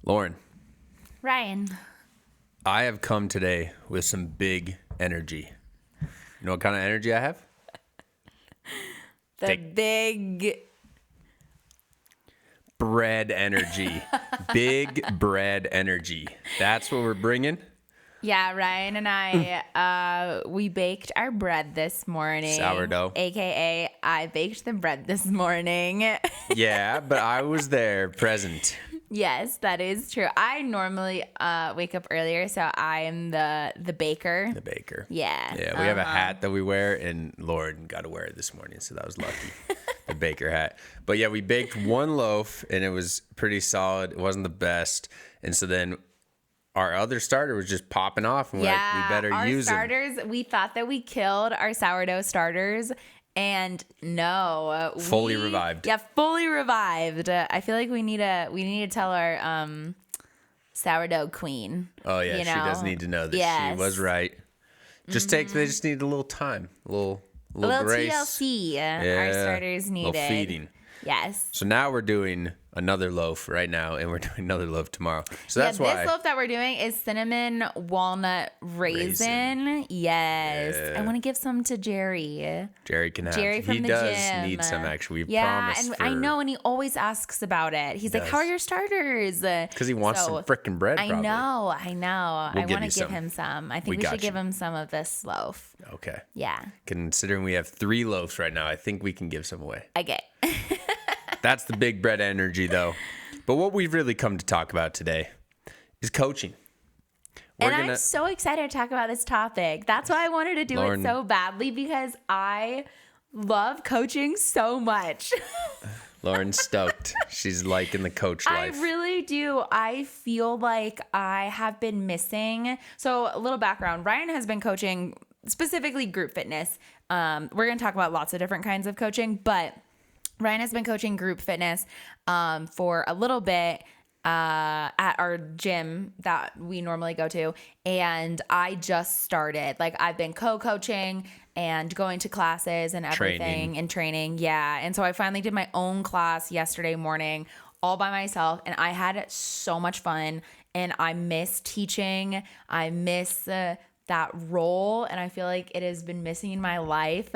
Lauren, Ryan. I have come today with some big energy. You know what kind of energy I have? Big bread energy. Big bread energy. That's what we're bringing. Yeah, Ryan and I, we baked our bread this morning. Sourdough. AKA, I baked the bread this morning. Yeah, but I was there, present. Yes, that is true. I normally wake up earlier, so I am the baker. The baker. Yeah. Yeah, we have a hat that we wear, and Lauren got to wear it this morning, so that was lucky. The baker hat. But yeah, we baked one loaf, and it was pretty solid. It wasn't the best. And so then our other starter was just popping off, and we're like, we better use our starters, we thought that we killed our sourdough starters, and no. Fully revived. Yeah, fully revived. I feel like we need to tell our sourdough queen. Oh, yeah, she does need to know that she was right. Just they just need a little time, a little grace. TLC. Our starters needed. A little feeding. Yes. So now we're doing another loaf right now, and we're doing another loaf tomorrow. So that's why this loaf that we're doing is cinnamon walnut raisin. Yes. Yeah. I want to give some to Jerry. Jerry can have. Jerry from he the does gym. Need some, actually. We promised. And I know, and he always asks about it. He's like, "How are your starters?" Because he wants some freaking bread. Probably. I know. We'll I want to give him some. I think we should give him some of this loaf. Okay. Yeah. Considering we have 3 loaves right now, I think we can give some away. Okay. That's the big bread energy, though. But what we've really come to talk about today is coaching. I'm so excited to talk about this topic. That's why I wanted to do it so badly, because I love coaching so much. Lauren's stoked. She's liking the coach life. I really do. I feel like I have been missing. So a little background. Ryan has been coaching specifically group fitness. We're going to talk about lots of different kinds of coaching, but Ryan has been coaching group fitness for a little bit at our gym that we normally go to. And I just started. Like, I've been co-coaching and going to classes and everything and training. Yeah. And so I finally did my own class yesterday morning all by myself. And I had so much fun. And I miss teaching. I miss that role. And I feel like it has been missing in my life.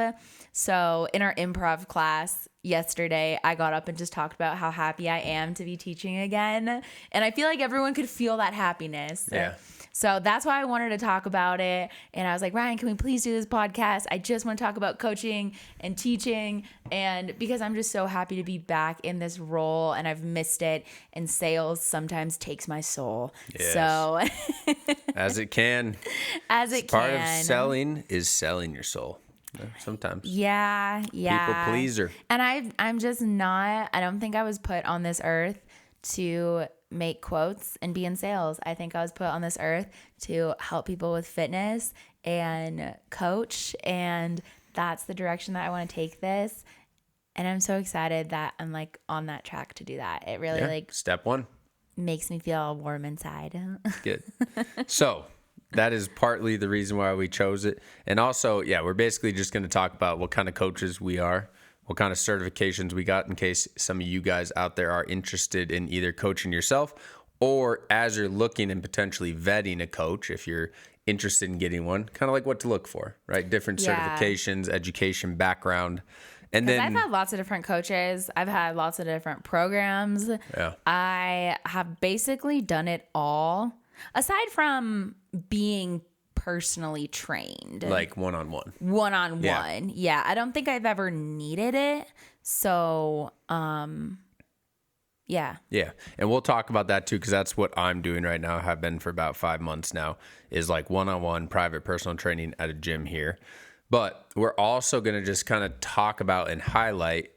So in our improv class yesterday, I got up and just talked about how happy I am to be teaching again. And I feel like everyone could feel that happiness. Yeah. So that's why I wanted to talk about it. And I was like, Ryan, can we please do this podcast? I just want to talk about coaching and teaching. And because I'm just so happy to be back in this role, and I've missed it. And sales sometimes takes my soul. Yes. So as it can. As it can. Part of selling is selling your soul. Sometimes. Yeah. People pleaser. And I'm just not, I don't think I was put on this earth to make quotes and be in sales. I think I was put on this earth to help people with fitness and coach. And that's the direction that I want to take this. And I'm so excited that I'm like on that track to do that. It really step 1 makes me feel warm inside. Good. So that is partly the reason why we chose it. And also, we're basically just going to talk about what kind of coaches we are, what kind of certifications we got, in case some of you guys out there are interested in either coaching yourself, or as you're looking and potentially vetting a coach, if you're interested in getting one, kind of like what to look for, right? Different certifications, education, background. And then I've had lots of different coaches. I've had lots of different programs. Yeah. I have basically done it all. Aside from being personally trained. Like one-on-one. One-on-one. Yeah. I don't think I've ever needed it. So, yeah. Yeah. And we'll talk about that too, because that's what I'm doing right now. I have been for about 5 months now, is like one-on-one private personal training at a gym here. But we're also going to just kind of talk about and highlight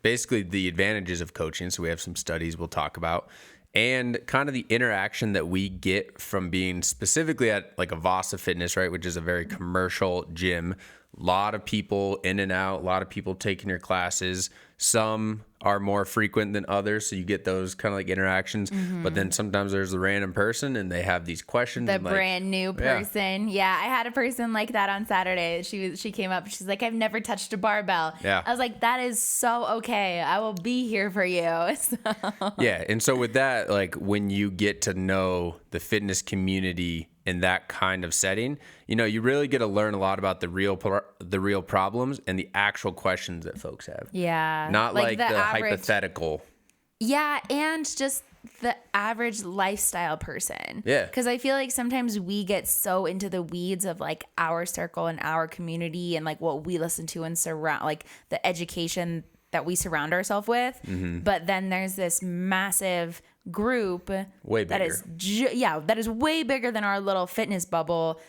basically the advantages of coaching. So we have some studies we'll talk about, and kind of the interaction that we get from being specifically at like a Vasa Fitness, right, which is a very commercial gym, A lot of people in and out, a lot of people taking your classes. Some are more frequent than others, so you get those kind of like interactions. But then sometimes there's a random person and they have these questions. The and brand new person. Yeah, I had a person like that on Saturday. She came up. She's like, I've never touched a barbell. Yeah. I was like, that is so okay. I will be here for you. So. Yeah, and so with that, like when you get to know the fitness community in that kind of setting, you know, you really get to learn a lot about the real problems and the actual questions that folks have. Yeah. Not like the average, hypothetical. Yeah, and just the average lifestyle person. Yeah. Because I feel like sometimes we get so into the weeds of like our circle and our community and like what we listen to and surround, like the education that we surround ourselves with. But then there's this massive group Way that bigger. that is way bigger than our little fitness bubble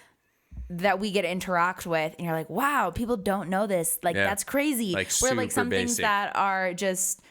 that we get to interact with, and you're like, wow, people don't know this. Like, that's crazy. Like, where like super some things basic. that are just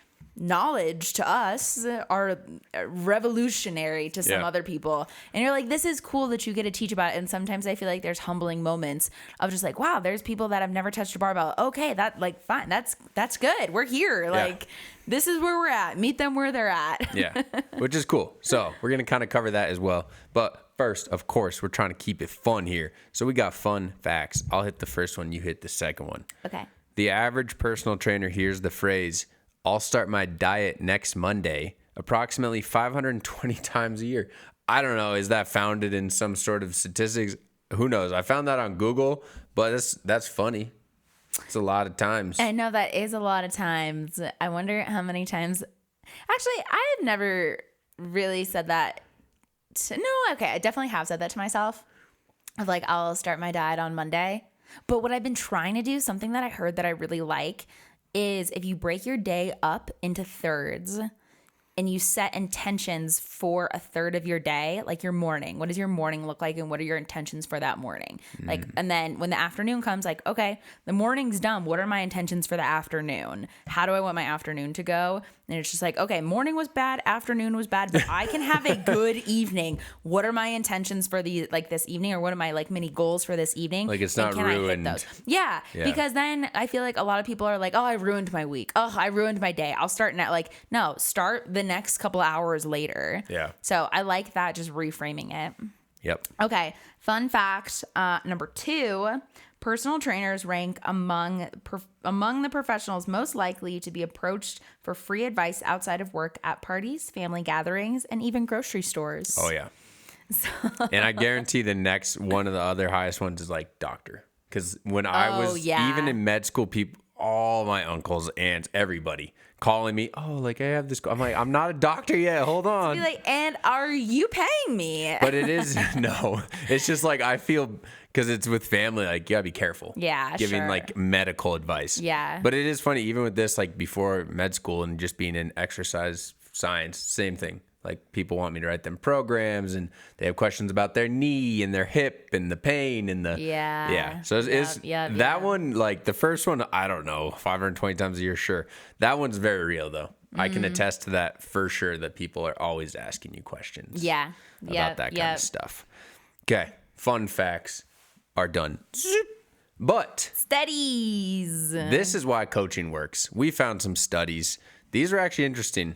knowledge to us are revolutionary to some other people, and you're like, this is cool that you get to teach about it. And sometimes I feel like there's humbling moments of just like, wow, there's people that have never touched a barbell. Okay, that like fine, that's good, we're here. Like, this is where we're at. Meet them where they're at. Yeah, which is cool. So we're going to kind of cover that as well. But first, of course, we're trying to keep it fun here. So we got fun facts. I'll hit the first one. You hit the second one. Okay. The average personal trainer hears the phrase, I'll start my diet next Monday, approximately 520 times a year. I don't know. Is that founded in some sort of statistics? Who knows? I found that on Google, but that's funny. It's a lot of times. I know that is a lot of times. I wonder how many times. Actually, I have never really said that. I definitely have said that to myself. Of like, I'll start my diet on Monday. But what I've been trying to do, something that I heard that I really like, is if you break your day up into thirds and you set intentions for a third of your day, like your morning. What does your morning look like, and what are your intentions for that morning? Like, and then when the afternoon comes, like, okay, the morning's done. What are my intentions for the afternoon? How do I want my afternoon to go? And it's just like, okay, morning was bad, afternoon was bad, but I can have a good evening. What are my intentions for this evening, or what are my like mini goals for this evening? Like, it's And not can I hit ruined. those? Yeah, because then I feel like a lot of people are like, oh, I ruined my week. Oh, I ruined my day. I'll start now. Like, no, start the next couple hours later. Yeah. So I like that, just reframing it. Yep. Okay. Fun fact number 2, personal trainers rank among the professionals most likely to be approached for free advice outside of work at parties, family gatherings, and even grocery stores. Oh, yeah. And I guarantee the next one of the other highest ones is like doctor. Because when I was even in med school, people, all my uncles, aunts, everybody calling me, oh, like I have this. I'm like, I'm not a doctor yet. Hold on. Be like, and are you paying me? But it is, no, it's just like I feel, because it's with family, like you gotta be careful. Yeah, giving sure. like medical advice. Yeah. But it is funny, even with this, like before med school and just being in exercise science, same thing. Like people want me to write them programs, and they have questions about their knee and their hip and the pain and the yeah. So that one, like the first one, I don't know, 520 times a year, sure. That one's very real though. I can attest to that for sure. That people are always asking you questions. Yeah. About that kind of stuff. Okay, fun facts are done. But Studies. this is why coaching works. We found some studies. These are actually interesting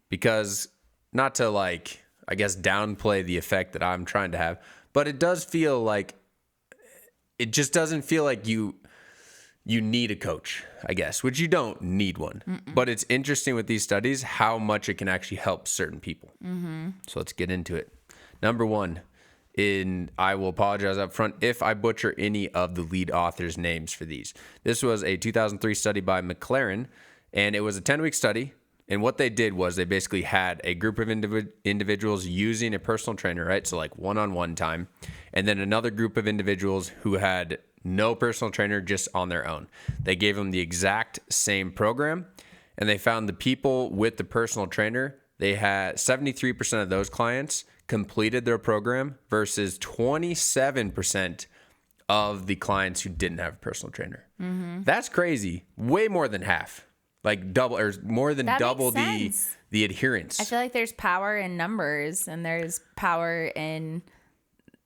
because, not to like, I guess, downplay the effect that I'm trying to have, but it does feel like, it just doesn't feel like you need a coach, I guess, which you don't need one. But it's interesting with these studies how much it can actually help certain people. So let's get into it. Number 1, I will apologize up front if I butcher any of the lead authors' names for these. This was a 2003 study by McLaren, and it was a 10-week study. And what they did was they basically had a group of individuals using a personal trainer, right? So like one-on-one time. And then another group of individuals who had no personal trainer, just on their own. They gave them the exact same program. And they found the people with the personal trainer, they had 73% of those clients completed their program versus 27% of the clients who didn't have a personal trainer. That's crazy. Way more than half. Like double, or more than double the adherence. I feel like there's power in numbers, and there's power in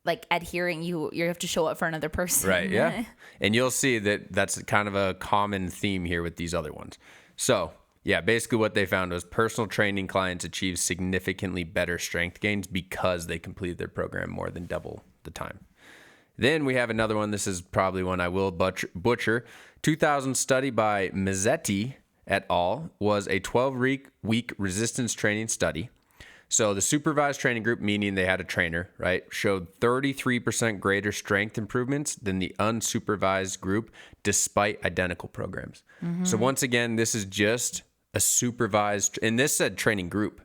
like adhering, you have to show up for another person. Right. Yeah. And you'll see that that's kind of a common theme here with these other ones. So yeah, basically what they found was personal training clients achieved significantly better strength gains because they completed their program more than double the time. Then we have another one. This is probably one I will butcher. 2000 study by Mazzetti et al. Was a 12-week resistance training study. So the supervised training group, meaning they had a trainer, right, showed 33% greater strength improvements than the unsupervised group despite identical programs. So once again, this is just a supervised, and this said training group.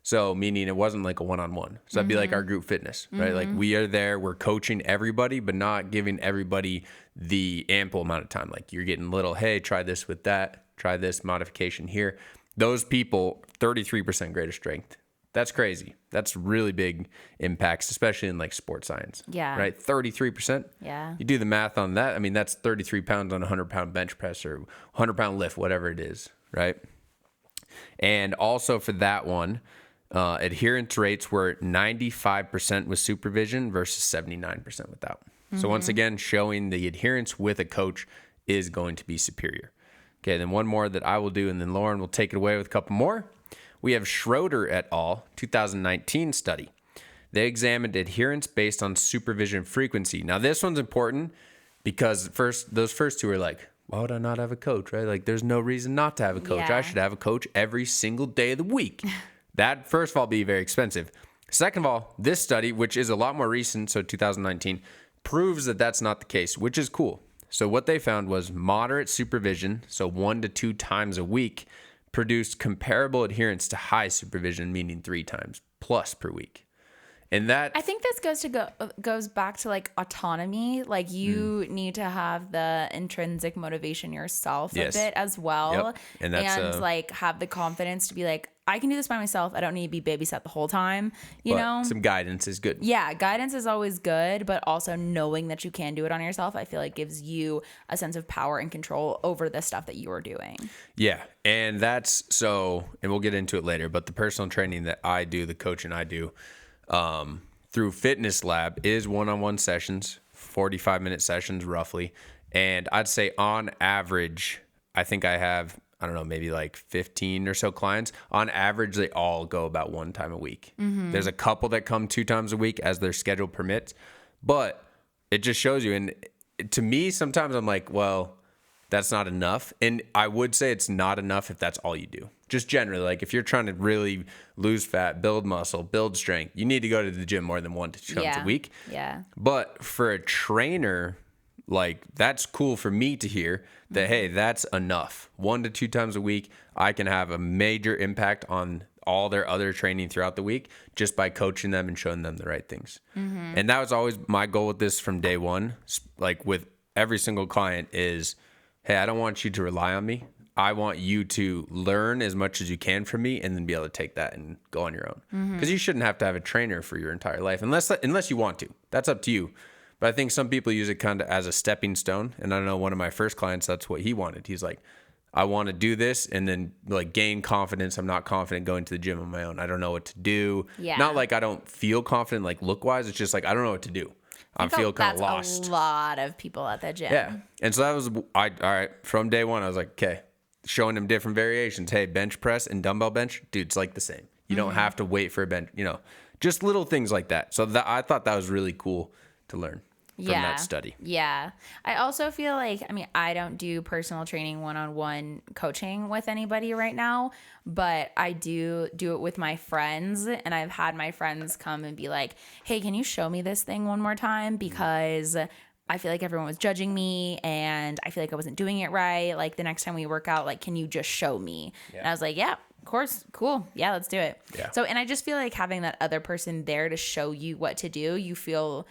So meaning it wasn't like a one-on-one. So that'd be like our group fitness, right? Like we are there, we're coaching everybody, but not giving everybody the ample amount of time. Like you're getting little, hey, try this with that, try this modification here. Those people, 33% greater strength. That's crazy. That's really big impacts, especially in like sports science. Yeah. Right? 33%. Yeah. You do the math on that. I mean, that's 33 pounds on a 100-pound bench press or 100-pound lift, whatever it is, right? And also for that one, adherence rates were 95% with supervision versus 79% without. So once again, showing the adherence with a coach is going to be superior. Okay, then one more that I will do, and then Lauren will take it away with a couple more. We have Schroeder et al. 2019 study. They examined adherence based on supervision frequency. Now, this one's important because those first two are like, why would I not have a coach, right? Like, there's no reason not to have a coach. Yeah. I should have a coach every single day of the week. That, first of all, be very expensive. Second of all, this study, which is a lot more recent, so 2019, proves that that's not the case, which is cool. So what they found was moderate supervision, so 1 to 2 times a week, produced comparable adherence to high supervision, meaning 3 times plus per week. And that, I think this goes back to like autonomy. Like you need to have the intrinsic motivation yourself Yes. a bit as well. Yep. And that's like have the confidence to be like, I can do this by myself. I don't need to be babysat the whole time, you know? some guidance is good. Yeah, guidance is always good, but also knowing that you can do it on yourself, I feel like gives you a sense of power and control over the stuff that you are doing. Yeah. And that's so, and we'll get into it later, but the personal training that I do, the coaching I do through Fitness Lab is one-on-one sessions, 45-minute sessions roughly. And I'd say on average, I think I have, I don't know, maybe like 15 or so clients. On average, they all go about 1 time a week. There's a couple that come 2 times a week as their schedule permits, but it just shows you. And to me, sometimes I'm like, well, that's not enough. And I would say it's not enough if that's all you do. Just generally, like if you're trying to really lose fat, build muscle, build strength, you need to go to the gym more than 1 to 2 times a week. Yeah. But for a trainer, like that's cool for me to hear that, hey, that's enough. 1 to 2 times a week, I can have a major impact on all their other training throughout the week just by coaching them and showing them the right things. And that was always my goal with this from day one. Like with every single client is, hey, I don't want you to rely on me. I want you to learn as much as you can from me and then be able to take that and go on your own. Because you shouldn't have to have a trainer for your entire life unless you want to. That's up to you. But I think some people use it kind of as a stepping stone. And I know one of my first clients, that's what he wanted. He's like, I want to do this and then like gain confidence. I'm not confident going to the gym on my own. I don't know what to do. Yeah. Not like I don't feel confident like look wise. It's just like I don't know what to do. I feel kind of lost. That's a lot of people at the gym. Yeah. And so that was, all right, from day one, I was like, okay, showing them different variations. Hey, bench press and dumbbell bench, dude, it's like the same. You don't have to wait for a bench, just little things like that. So I thought that was really cool to learn from that study. Yeah. I also feel like, I don't do personal training one-on-one coaching with anybody right now, but I do it with my friends. And I've had my friends come and be like, hey, can you show me this thing one more time? Because I feel like everyone was judging me and I feel like I wasn't doing it right. Like the next time we work out, like, can you just show me? Yeah. And I was like, yeah, of course. Cool. Yeah, let's do it. Yeah. So, and I just feel like having that other person there to show you what to do, you feel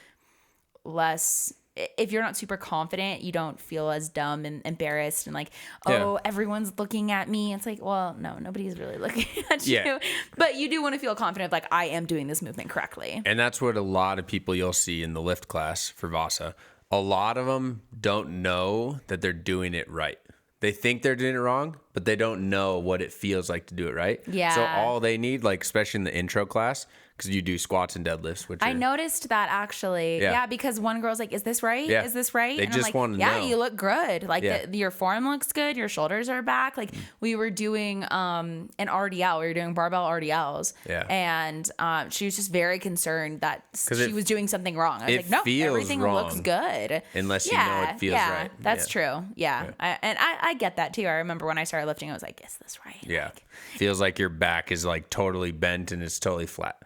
less, if you're not super confident, you don't feel as dumb and embarrassed and like, everyone's looking at me. It's like, well, no, nobody's really looking at you. But you do want to feel confident, like I am doing this movement correctly. And that's what a lot of people you'll see in the lift class for Vasa. A lot of them don't know that they're doing it right. They think they're doing it wrong, but they don't know what it feels like to do it right. Yeah. So all they need, like especially in the intro class, because you do squats and deadlifts, which I noticed that actually. Yeah. Because one girl's like, is this right? Yeah. Is this right? They and just I'm like, wanna yeah, know. you look good. Like Yeah. your form looks good. Your shoulders are back. Like we were doing an RDL. We were doing barbell RDLs. Yeah. And she was just very concerned that it- she was doing something wrong. I was it like, no, feels everything looks wrong good. unless you know it feels right. That's Yeah. true. Yeah. I get that too. I remember when I started lifting, I was like, is this right? Yeah. Like, Feels like your back is like totally bent and it's totally flat.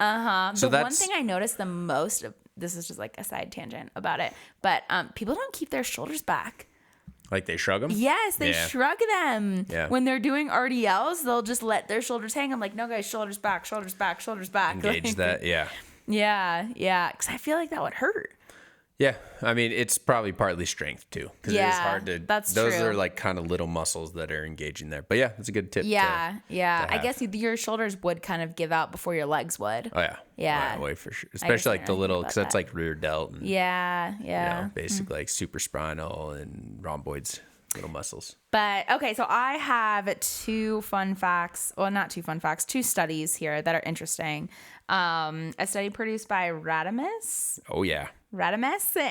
So the one thing I noticed the most, this is just like a side tangent about it, but people don't keep their shoulders back. Like they shrug them? Yes, they Yeah. shrug them. Yeah. When they're doing RDLs, they'll just let their shoulders hang. I'm like, no, guys, shoulders back, shoulders back, shoulders back. Engage Like, that. Yeah. Yeah. Because I feel like that would hurt. Yeah, I mean it's probably partly strength too, because it is Yeah, hard to. that's those true. are like kind of little muscles that are engaging there. But yeah, it's a good tip. Yeah. to I have. guess your shoulders would kind of give out before your legs would. Oh yeah. Yeah. Right away for sure. guess Especially I like the didn't little, think because about that's that. like rear delt and Yeah. you know, basically like supraspinal and rhomboids, little muscles. But okay, so I have two fun facts. Well, not two fun facts, two studies here that are interesting. A study produced by Radames Oh yeah.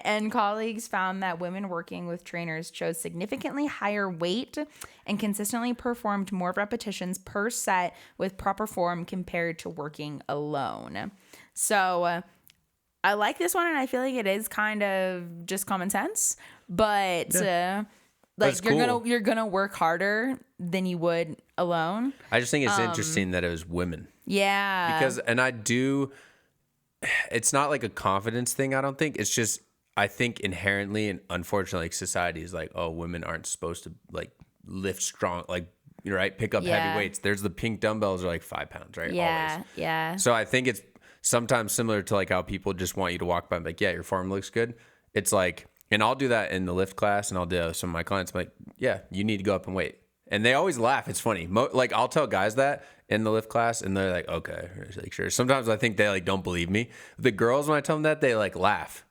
and colleagues found that women working with trainers chose significantly higher weight and consistently performed more repetitions per set with proper form compared to working alone. So I like this one, and I feel like it is kind of just common sense, but like it's cool. you're gonna work harder than you would alone. I just think it's interesting that it was women. Yeah, Because, and I do, it's not like a confidence thing, I don't think. It's just, I think inherently, and unfortunately, like, society is like, oh, women aren't supposed to like lift strong, like, right? Pick up Yeah. heavy weights. There's the pink dumbbells are like 5 pounds, right? yeah, Always. yeah. So I think it's sometimes similar to like how people just want you to walk by and be like, yeah, your form looks good. It's like, and I'll do that in the lift class, and I'll do some of my clients. I'm like, yeah, you need to go up and weight. And they always laugh. It's funny. Like I'll tell guys that in the lift class, and they're like, okay, like sure. Sometimes I think they like don't believe me. The girls, when I tell them that, they like laugh.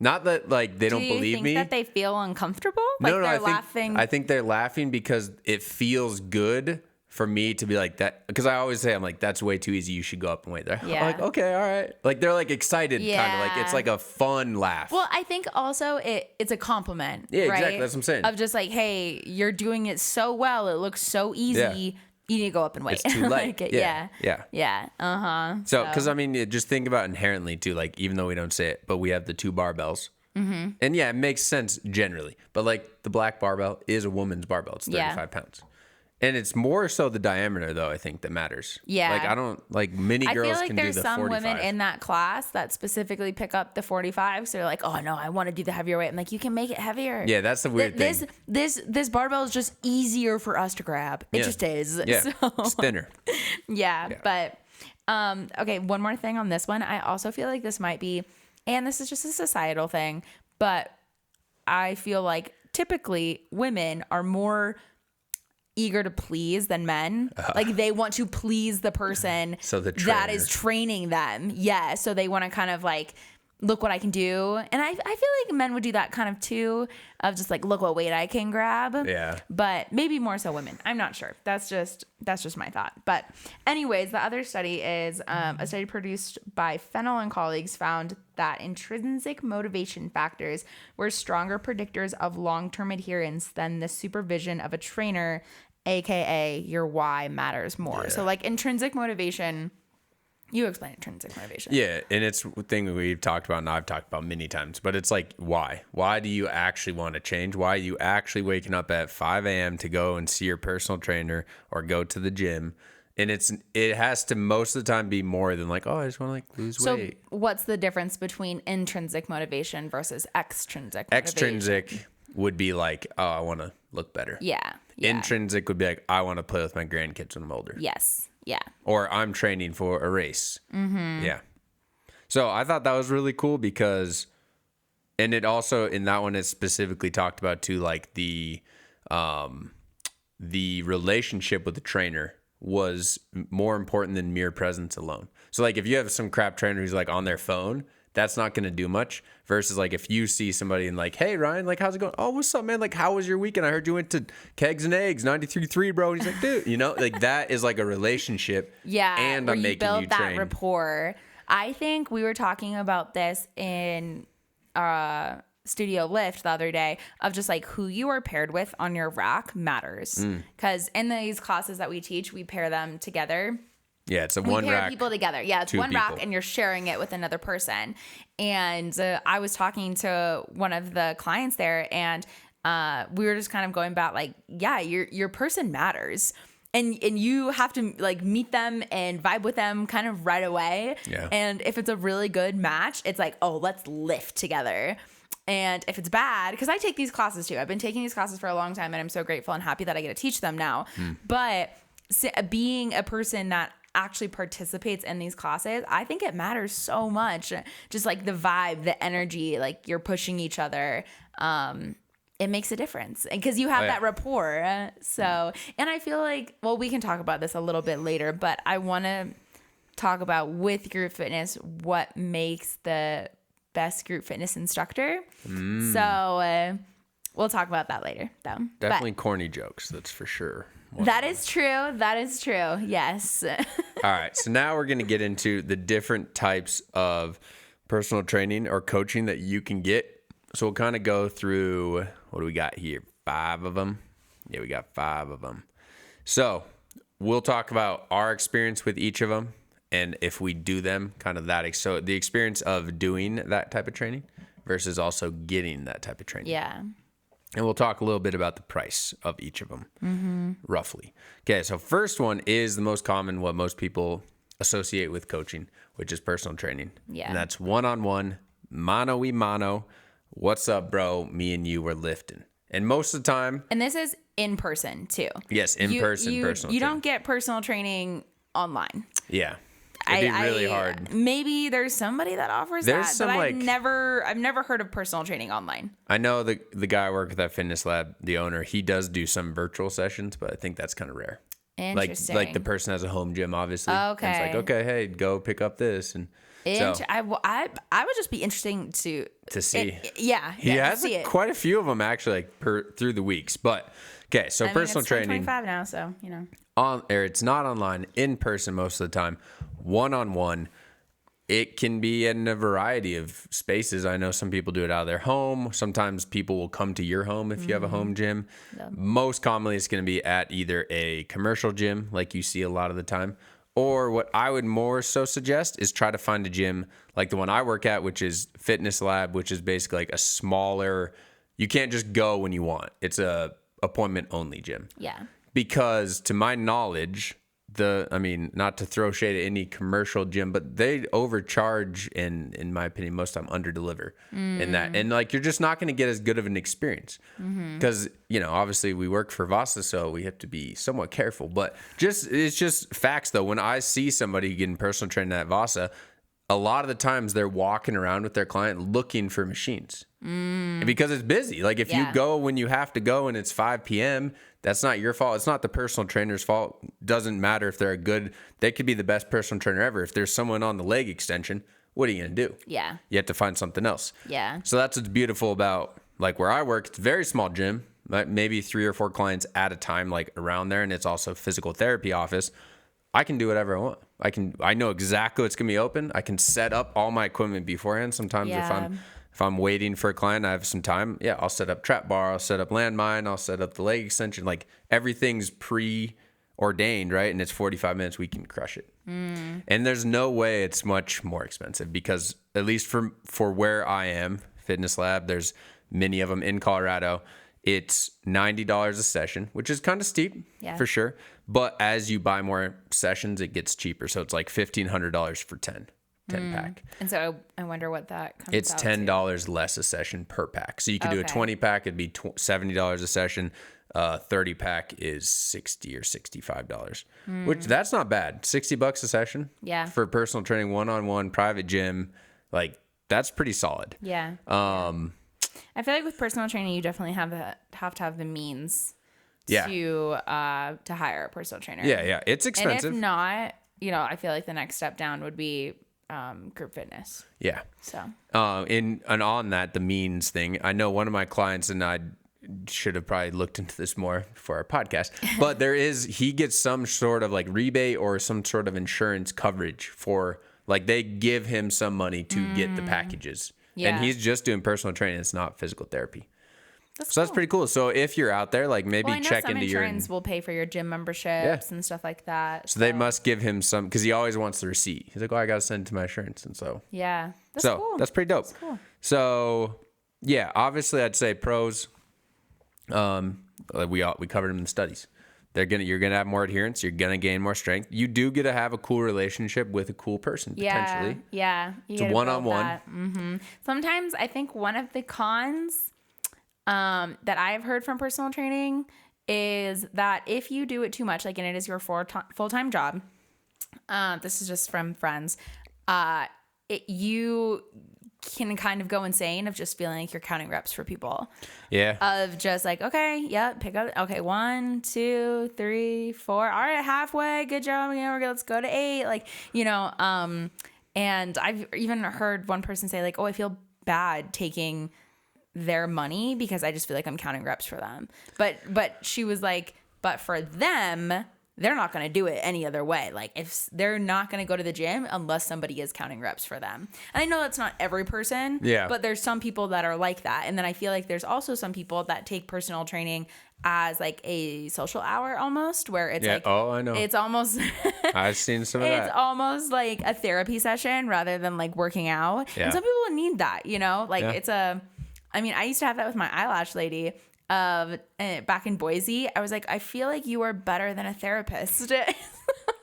Not that like they don't Do you believe think me. that they feel uncomfortable? Like No, they're I laughing. think they're laughing because it feels good for me to be like that. Because I always say, I'm like, that's way too easy. You should go up and wait. They're Yeah. like, okay, all right. Like they're like excited, kind of like it's Yeah. like a fun laugh. Well, I think also it's a compliment. Yeah, right? exactly. That's what I'm saying. Of just like, hey, you're doing it so well. It looks so easy. Yeah. You need to go up and wait. It's too late. Like, Yeah. Yeah. So, because I mean, just think about inherently too, like, even though we don't say it, but we have the 2 barbells. Mm-hmm. And yeah, it makes sense generally. But like the black barbell is a woman's barbell. It's 35 Yeah. pounds. And it's more so the diameter, though, I think, that matters. Yeah. Like, I don't, like, many I girls feel like can do there's the some 45. women in that class that specifically pick up the 45. So they're like, oh no, I want to do the heavier weight. I'm like, you can make it heavier. Yeah, that's the weird thing. This barbell is just easier for us to grab. It Yeah. just is. Yeah, So, it's thinner. yeah. But okay, one more thing on this one. I also feel like this might be, and this is just a societal thing, but I feel like typically women are more eager to please than men. Like they want to please the person So the that is trainer. training them. Yeah. So they want to kind of like, look what I can do. And I feel like men would do that kind of too, of just like, look what weight I can grab. Yeah. But maybe more so women. I'm not sure. That's just my thought. But anyways, the other study is a study produced by Fennell and colleagues found that intrinsic motivation factors were stronger predictors of long-term adherence than the supervision of a trainer, aka your why matters more. Yeah. So like intrinsic motivation, you explain intrinsic motivation. Yeah, and it's a thing we've talked about and I've talked about many times, but it's like, why? Why do you actually want to change? Why are you actually waking up at 5 a.m. to go and see your personal trainer or go to the gym? And it has to most of the time be more than like, oh, I just want to like lose So weight. what's the difference between intrinsic motivation versus extrinsic motivation? Extrinsic would be like, oh, I want to look better. Yeah. Intrinsic would be like, I want to play with my grandkids when I'm older. Yes. Yeah. Or I'm training for a race. Mm-hmm. Yeah. So I thought that was really cool because, and it also in that one it specifically talked about too, like the relationship with the trainer was more important than mere presence alone. So like if you have some crap trainer who's like on their phone, that's not going to do much versus like if you see somebody and like, hey Ryan, like how's it going? Oh, what's up, man? Like how was your weekend? I heard you went to Kegs and Eggs 93.3, bro. And he's like, dude, you know, like that is like a relationship. Yeah. And where I'm you making build you that train. rapport. I think we were talking about this in studio lift the other day of just like who you are paired with on your rack matters. Because in these classes that we teach, we pair them together. Yeah, it's We one pair rack. people together. Yeah, it's two one rack people. and you're sharing it with another person. And I was talking to one of the clients there and we were just kind of going about like, yeah, your person matters. And you have to like meet them and vibe with them kind of right away. Yeah. And if it's a really good match, it's like, oh, let's lift together. And if it's bad, because I take these classes too. I've been taking these classes for a long time and I'm so grateful and happy that I get to teach them now. But being a person that actually participates in these classes, I think it matters so much. Just like the vibe, the energy, like you're pushing each other. It makes a difference because you have that rapport. So, and I feel like, well, we can talk about this a little bit later, but I want to talk about with group fitness, what makes the best group fitness instructor. So we'll talk about that later though. Definitely corny jokes, that's for sure. That is true. That is true. Yes. All right. So now we're going to get into the different types of personal training or coaching that you can get. So we'll kind of go through, what do we got here? 5 of them. Yeah, we got 5 of them. So we'll talk about our experience with each of them. And if we do them, kind of that. So the experience of doing that type of training versus also getting that type of training. Yeah. And we'll talk a little bit about the price of each of them, roughly. Okay, so first one is the most common, what most people associate with coaching, which is personal training. Yeah. And that's one-on-one, mano-y-mano. What's up, bro? Me and you were lifting. And most of the time... And this is in person too. Yes, in person personal training. You don't get personal training online. Yeah. It'd be really hard. Maybe there's somebody that offers that, some, but like- I've never heard of personal training online. I know the guy I work with at Fitness Lab, the owner, he does do some virtual sessions, but I think that's kind of rare. Interesting. Like the person has a home gym, obviously. Okay. And it's like, okay, hey, go pick up this. And so I would just be interesting to see. He has quite a few of them actually, like through the weeks. But okay, so personal it's training 25 now, so you know. It's not online, in person most of the time, one-on-one. It can be in a variety of spaces. I know some people do it out of their home. Sometimes people will come to your home if you have a home gym. Yeah. Most commonly, it's going to be at either a commercial gym, like you see a lot of the time, or what I would more so suggest is try to find a gym like the one I work at, which is Fitness Lab, which is basically like a smaller, you can't just go when you want. It's a appointment only gym. Yeah. Because to my knowledge, not to throw shade at any commercial gym, but they overcharge and, in my opinion, most of the time underdeliver in that. And like, you're just not going to get as good of an experience because, obviously we work for Vasa, so we have to be somewhat careful, but it's just facts though. When I see somebody getting personal training at Vasa, a lot of the times they're walking around with their client looking for machines because it's busy. Like if you go when you have to go and it's 5 p.m., that's not your fault. It's not the personal trainer's fault. Doesn't matter if they could be the best personal trainer ever. If there's someone on the leg extension, what are you going to do? Yeah. You have to find something else. Yeah. So that's what's beautiful about like where I work. It's a very small gym, maybe 3 or 4 clients at a time, like around there. And it's also a physical therapy office. I can do whatever I want. I know exactly what's going to be open. I can set up all my equipment beforehand. Sometimes if I'm waiting for a client, I have some time. Yeah, I'll set up trap bar. I'll set up landmine. I'll set up the leg extension. Like everything's preordained, right? And it's 45 minutes. We can crush it. And there's no way it's much more expensive because at least for where I am, Fitness Lab, there's many of them in Colorado. It's $90 a session, which is kind of steep for sure. But as you buy more sessions, it gets cheaper. So it's like $1,500 for 10 pack. And so I wonder what that comes It's out $10 to. less a session per pack. So you could do a 20 pack, it'd be $70 a session. 30 pack is $60 or $65, which that's not bad. $60 a session for personal training, one-on-one, private gym. Like that's pretty solid. Yeah. I feel like with personal training, you definitely have to have the means to hire a personal trainer. Yeah. It's expensive. And if not, I feel like the next step down would be group fitness. Yeah. So. And on that, the means thing, I know one of my clients, and I should have probably looked into this more for our podcast, but he gets some sort of like rebate or some sort of insurance coverage for Like they give him some money to get the packages. And he's just doing personal training. It's not physical therapy. That's pretty cool. So if you're out there, like maybe check into your insurance will pay for your gym memberships and stuff like that. So they must give him some, because he always wants the receipt. He's like, oh, I got to send it to my insurance. And so that's cool. That's pretty dope. That's cool. So yeah, obviously I'd say pros. We covered them in the studies. You're gonna have more adherence. You're gonna gain more strength. You do get to have a cool relationship with a cool person potentially. Yeah. It's a one-on-one. Mm-hmm. Sometimes I think one of the cons that I've heard from personal training is that if you do it too much, like, and it is your full-time job, this is just from friends, you can kind of go insane of just feeling like you're counting reps for people. Yeah. Of just like, okay, pick up. Okay, 1, 2, 3, 4. All right, halfway. Good job. Let's go to 8. Like, and I've even heard one person say like, oh, I feel bad taking their money because I just feel like I'm counting reps for them. But she was like, but for them, they're not going to do it any other way. Like if they're not going to go to the gym unless somebody is counting reps for them. And I know that's not every person, but there's some people that are like that. And then I feel like there's also some people that take personal training as like a social hour almost, where it's like, oh, I know. It's almost, I've seen some of that. It's almost like a therapy session rather than like working out. Yeah. And some people need that, it's I used to have that with my eyelash lady. Back in Boise, I was like, I feel like you are better than a therapist.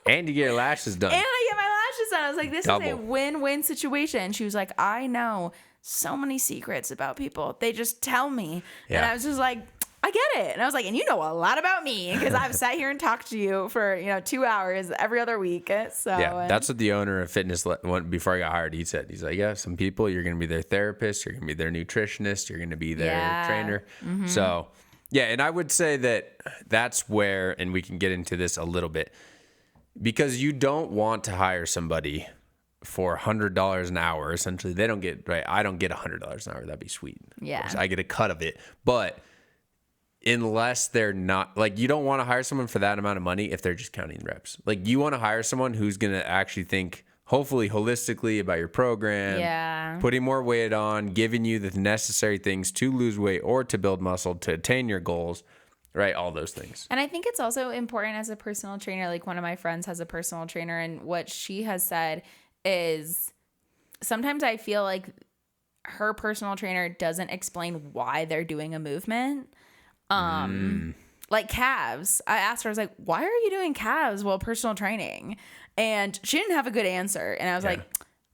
And you get your lashes done. And I get my lashes done. I was like, this Double. is a win-win situation. She was like, I know so many secrets about people. They just tell me. Yeah. And I was just like, I get it. And I was like, and you know a lot about me because I've sat here and talked to you for 2 hours every other week. So that's what the owner of fitness before I got hired. He said, he's like, yeah, some people you're gonna be their therapist, you're gonna be their nutritionist, you're gonna be their trainer. Mm-hmm. So yeah, and I would say that's where, and we can get into this a little bit, because you don't want to hire somebody for $100 an hour. Essentially, they don't get right. I don't get $100 an hour. That'd be sweet. Yeah, I get a cut of it, but unless they're not, like, you don't want to hire someone for that amount of money if they're just counting reps. Like, you want to hire someone who's going to actually think, hopefully, holistically about your program, putting more weight on, giving you the necessary things to lose weight or to build muscle, to attain your goals, right? All those things. And I think it's also important as a personal trainer, like one of my friends has a personal trainer, and what she has said is sometimes I feel like her personal trainer doesn't explain why they're doing a movement. Like calves. I asked her, I was like, why are you doing calves while personal training? And she didn't have a good answer. And I was like,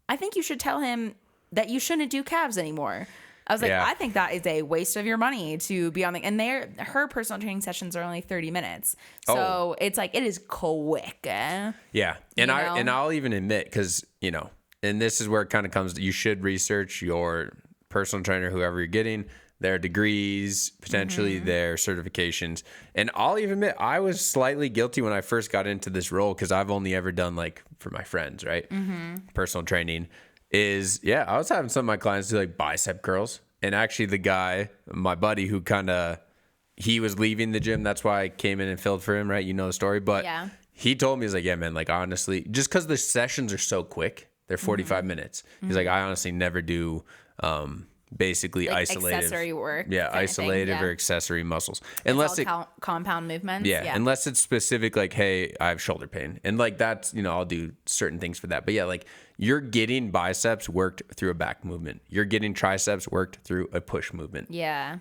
I think you should tell him that you shouldn't do calves anymore. I was like, I think that is a waste of your money to be on and her personal training sessions are only 30 minutes. So it's like, it is quick. Yeah. And I'll even admit, cause and this is where it kind of comes, you should research your personal trainer, whoever you're getting, their degrees, potentially their certifications. And I'll even admit, I was slightly guilty when I first got into this role, because I've only ever done, like, for my friends, right? Personal training I was having some of my clients do like bicep curls. And actually the guy, my buddy, who he was leaving the gym. That's why I came in and filled for him, right? You know the story. But he told me, he's like, yeah, man, like, honestly, just because the sessions are so quick, they're 45 minutes. He's like, I honestly never do basically like isolative accessory work, isolative or accessory muscles, unless compound movements, unless it's specific, like, hey, I have shoulder pain, and like that's I'll do certain things for that. But yeah, like, you're getting biceps worked through a back movement, you're getting triceps worked through a push movement.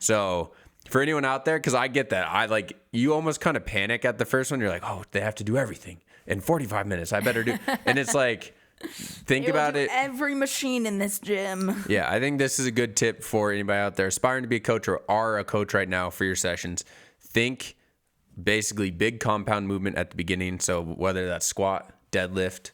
So for anyone out there, because I get that, you almost kind of panic at the first one. You're like, oh, they have to do everything in 45 minutes, I better do. And it's like, think about it. Every machine in this gym. Yeah, I think this is a good tip for anybody out there aspiring to be a coach or are a coach right now for your sessions. Think basically big compound movement at the beginning. So whether that's squat, deadlift,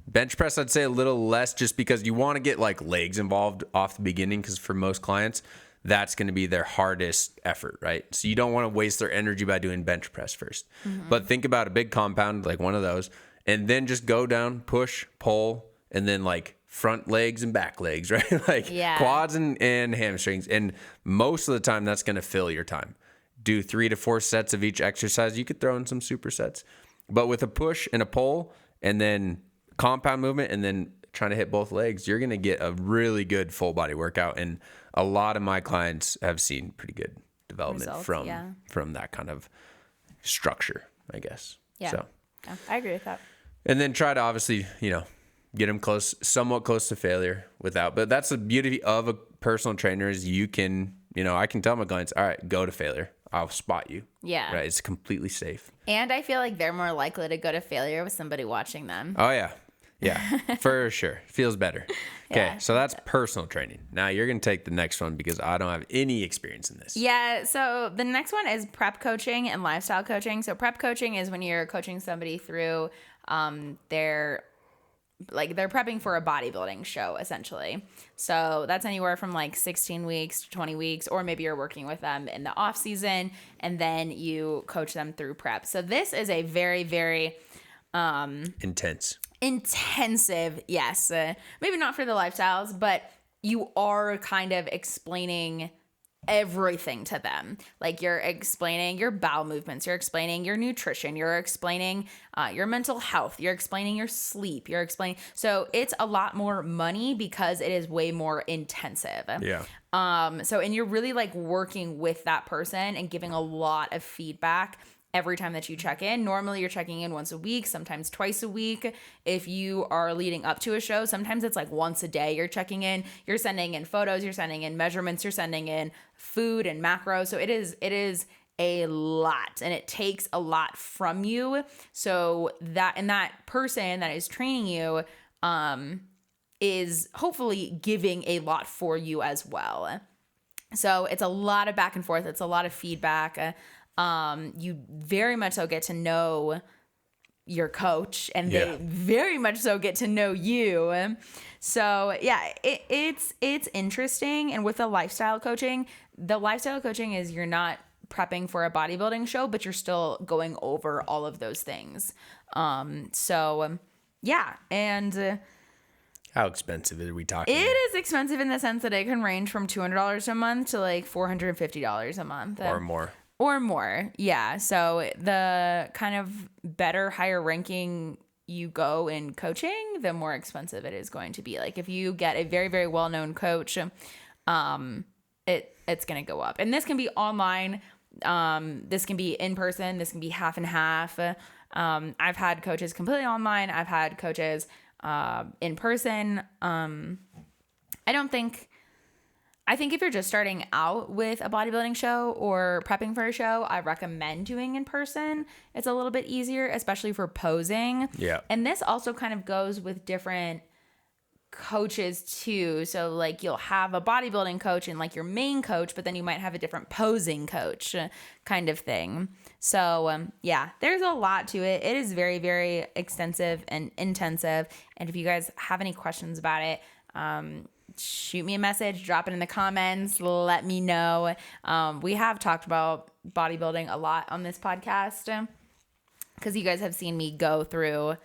bench press, I'd say a little less, just because you want to get like legs involved off the beginning, because for most clients, that's going to be their hardest effort, right? So you don't want to waste their energy by doing bench press first. But think about a big compound, like one of those, and then just go down, push, pull, and then like front legs and back legs, right? Like quads and hamstrings. And most of the time, that's going to fill your time. Do 3 to 4 sets of each exercise. You could throw in some supersets. But with a push and a pull, and then compound movement, and then trying to hit both legs, you're going to get a really good full body workout. And a lot of my clients have seen pretty good development from that kind of structure, I guess. Yeah. So yeah, I agree with that. And then try to obviously, get them somewhat close to failure but that's the beauty of a personal trainer is you can, I can tell my clients, all right, go to failure. I'll spot you. Yeah. Right. It's completely safe. And I feel like they're more likely to go to failure with somebody watching them. Oh, yeah. Yeah, for sure. Feels better. Okay, Yeah. so that's personal training. Now you're going to take the next one because I don't have any experience in this. Yeah, so the next one is prep coaching and lifestyle coaching. So prep coaching is when you're coaching somebody through they're prepping for a bodybuilding show, essentially. So that's anywhere from 16 weeks to 20 weeks, or maybe you're working with them in the off season and then you coach them through prep. So this is a very, very intensive, yes. Maybe not for the lifestyles, but you are kind of explaining everything to them. You're explaining your bowel movements, you're explaining your nutrition, you're explaining your mental health, you're explaining your sleep, so it's a lot more money because it is way more intensive. Yeah. And you're really working with that person and giving a lot of feedback every time that you check in. Normally you're checking in once a week, sometimes twice a week. If you are leading up to a show, sometimes it's once a day you're checking in. You're sending in photos, you're sending in measurements, you're sending in food and macros. So it is a lot, and it takes a lot from you. So that person that is training you is hopefully giving a lot for you as well. So it's a lot of back and forth. It's a lot of feedback. You very much so get to know your coach, and they very much so get to know you. So yeah, it's interesting. And with the lifestyle coaching is you're not prepping for a bodybuilding show, but you're still going over all of those things. Yeah. And how expensive are we talking? It is expensive in the sense that it can range from $200 a month to $450 a month. Or more, yeah. So the kind of better, higher ranking you go in coaching, the more expensive it is going to be. If you get a very, very well-known coach, it's going to go up. And this can be online. This can be in person. This can be half and half. I've had coaches completely online. I've had coaches in person. I think if you're just starting out with a bodybuilding show or prepping for a show, I recommend doing in person. It's a little bit easier, especially for posing. Yeah. And this also kind of goes with different coaches too. So you'll have a bodybuilding coach and your main coach, but then you might have a different posing coach kind of thing. So yeah, there's a lot to it. It is very, very extensive and intensive. And if you guys have any questions about it, shoot me a message, drop it in the comments, let me know. We have talked about bodybuilding a lot on this podcast because you guys have seen me go through,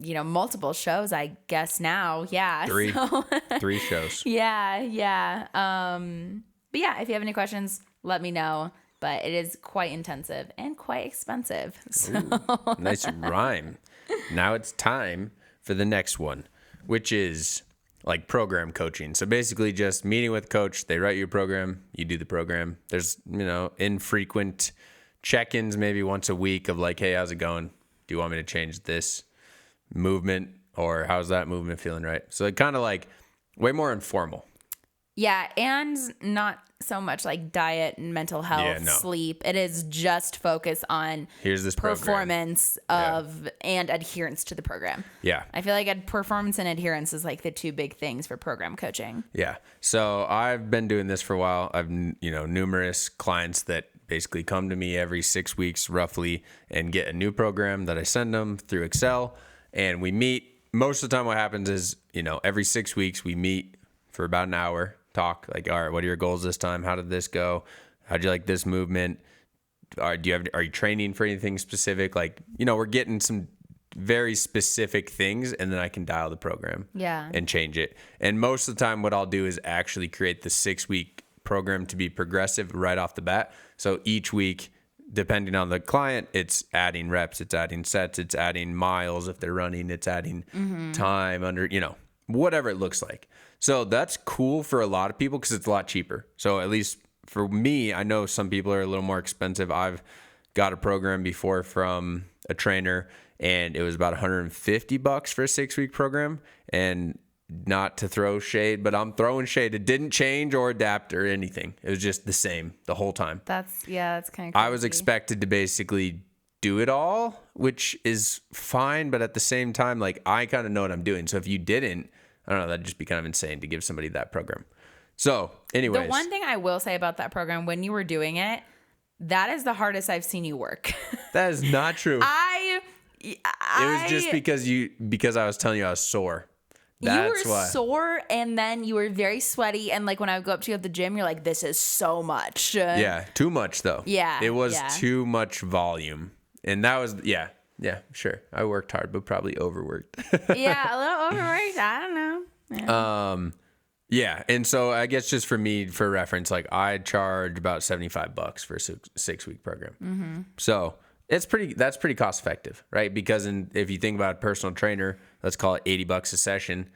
multiple shows, I guess now. Yeah. Three shows. Yeah. But yeah, if you have any questions, let me know. But it is quite intensive and quite expensive. So. Ooh, nice rhyme. Now it's time for the next one, which is program coaching. So basically just meeting with coach, they write you a program, you do the program. There's, infrequent check-ins maybe once a week of hey, how's it going? Do you want me to change this movement, or how's that movement feeling, right? So it kind of way more informal. Yeah, and not so much diet and mental health, sleep. It is just focus on here's this performance and adherence to the program. Yeah. I feel performance and adherence is the two big things for program coaching. Yeah. So I've been doing this for a while. I've, numerous clients that basically come to me every 6 weeks roughly and get a new program that I send them through Excel, and we meet. Most of the time what happens is, every 6 weeks we meet for about an hour, talk all right, what are your goals this time? How did this go? How'd you like this movement? Are you training for anything specific? We're getting some very specific things, and then I can dial the program and change it. And most of the time what I'll do is actually create the 6 week program to be progressive right off the bat. So each week depending on the client, it's adding reps, it's adding sets, it's adding miles if they're running, it's adding time under, whatever it looks like. So that's cool for a lot of people because it's a lot cheaper. So at least for me, I know some people are a little more expensive. I've got a program before from a trainer and it was about $150 for a 6-week program. And not to throw shade, but I'm throwing shade. It didn't change or adapt or anything. It was just the same the whole time. That's kind of crazy. I was expected to basically do it all, which is fine. But at the same time, like I kind of know what I'm doing. So if you didn't, I don't know, that'd just be kind of insane to give somebody that program. So anyways. The one thing I will say about that program, when you were doing it, that is the hardest I've seen you work. That is not true. It was just because I was telling you I was sore. That's you were why. sore, and then you were very sweaty, and like when I would go up to you at the gym, you're like, this is so much. Yeah, too much though. Yeah. It was too much volume. And that was, yeah, sure. I worked hard, but probably overworked. Yeah, a little overworked. I don't know. Yeah. And so I guess just for me, for reference, like I charge about $75 for a 6-week program. Mm-hmm. So that's pretty cost effective, right? Because if you think about a personal trainer, let's call it $80 a session,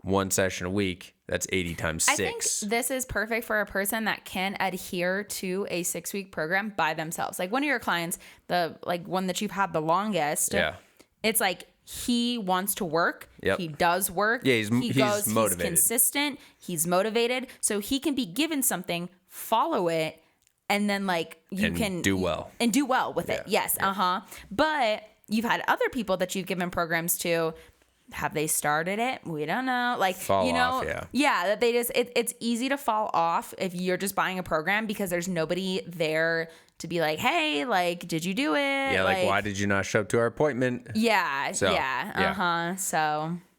1 session a week, that's 80 times 6. I think this is perfect for a person that can adhere to a 6-week program by themselves. Like one of your clients, the like one that you've had the longest, it's like he wants to work. Yep. He does work. Yeah, he's motivated. He's consistent. He's motivated. So he can be given something, follow it, and then like you can do well. And do well with it. Yes. Yeah. But you've had other people that you've given programs to. Have they started it? We don't know. Like, fall off, that they just, it's easy to fall off if you're just buying a program because there's nobody there to be like, hey, like, did you do it? Yeah, like why did you not show up to our appointment? Yeah. So.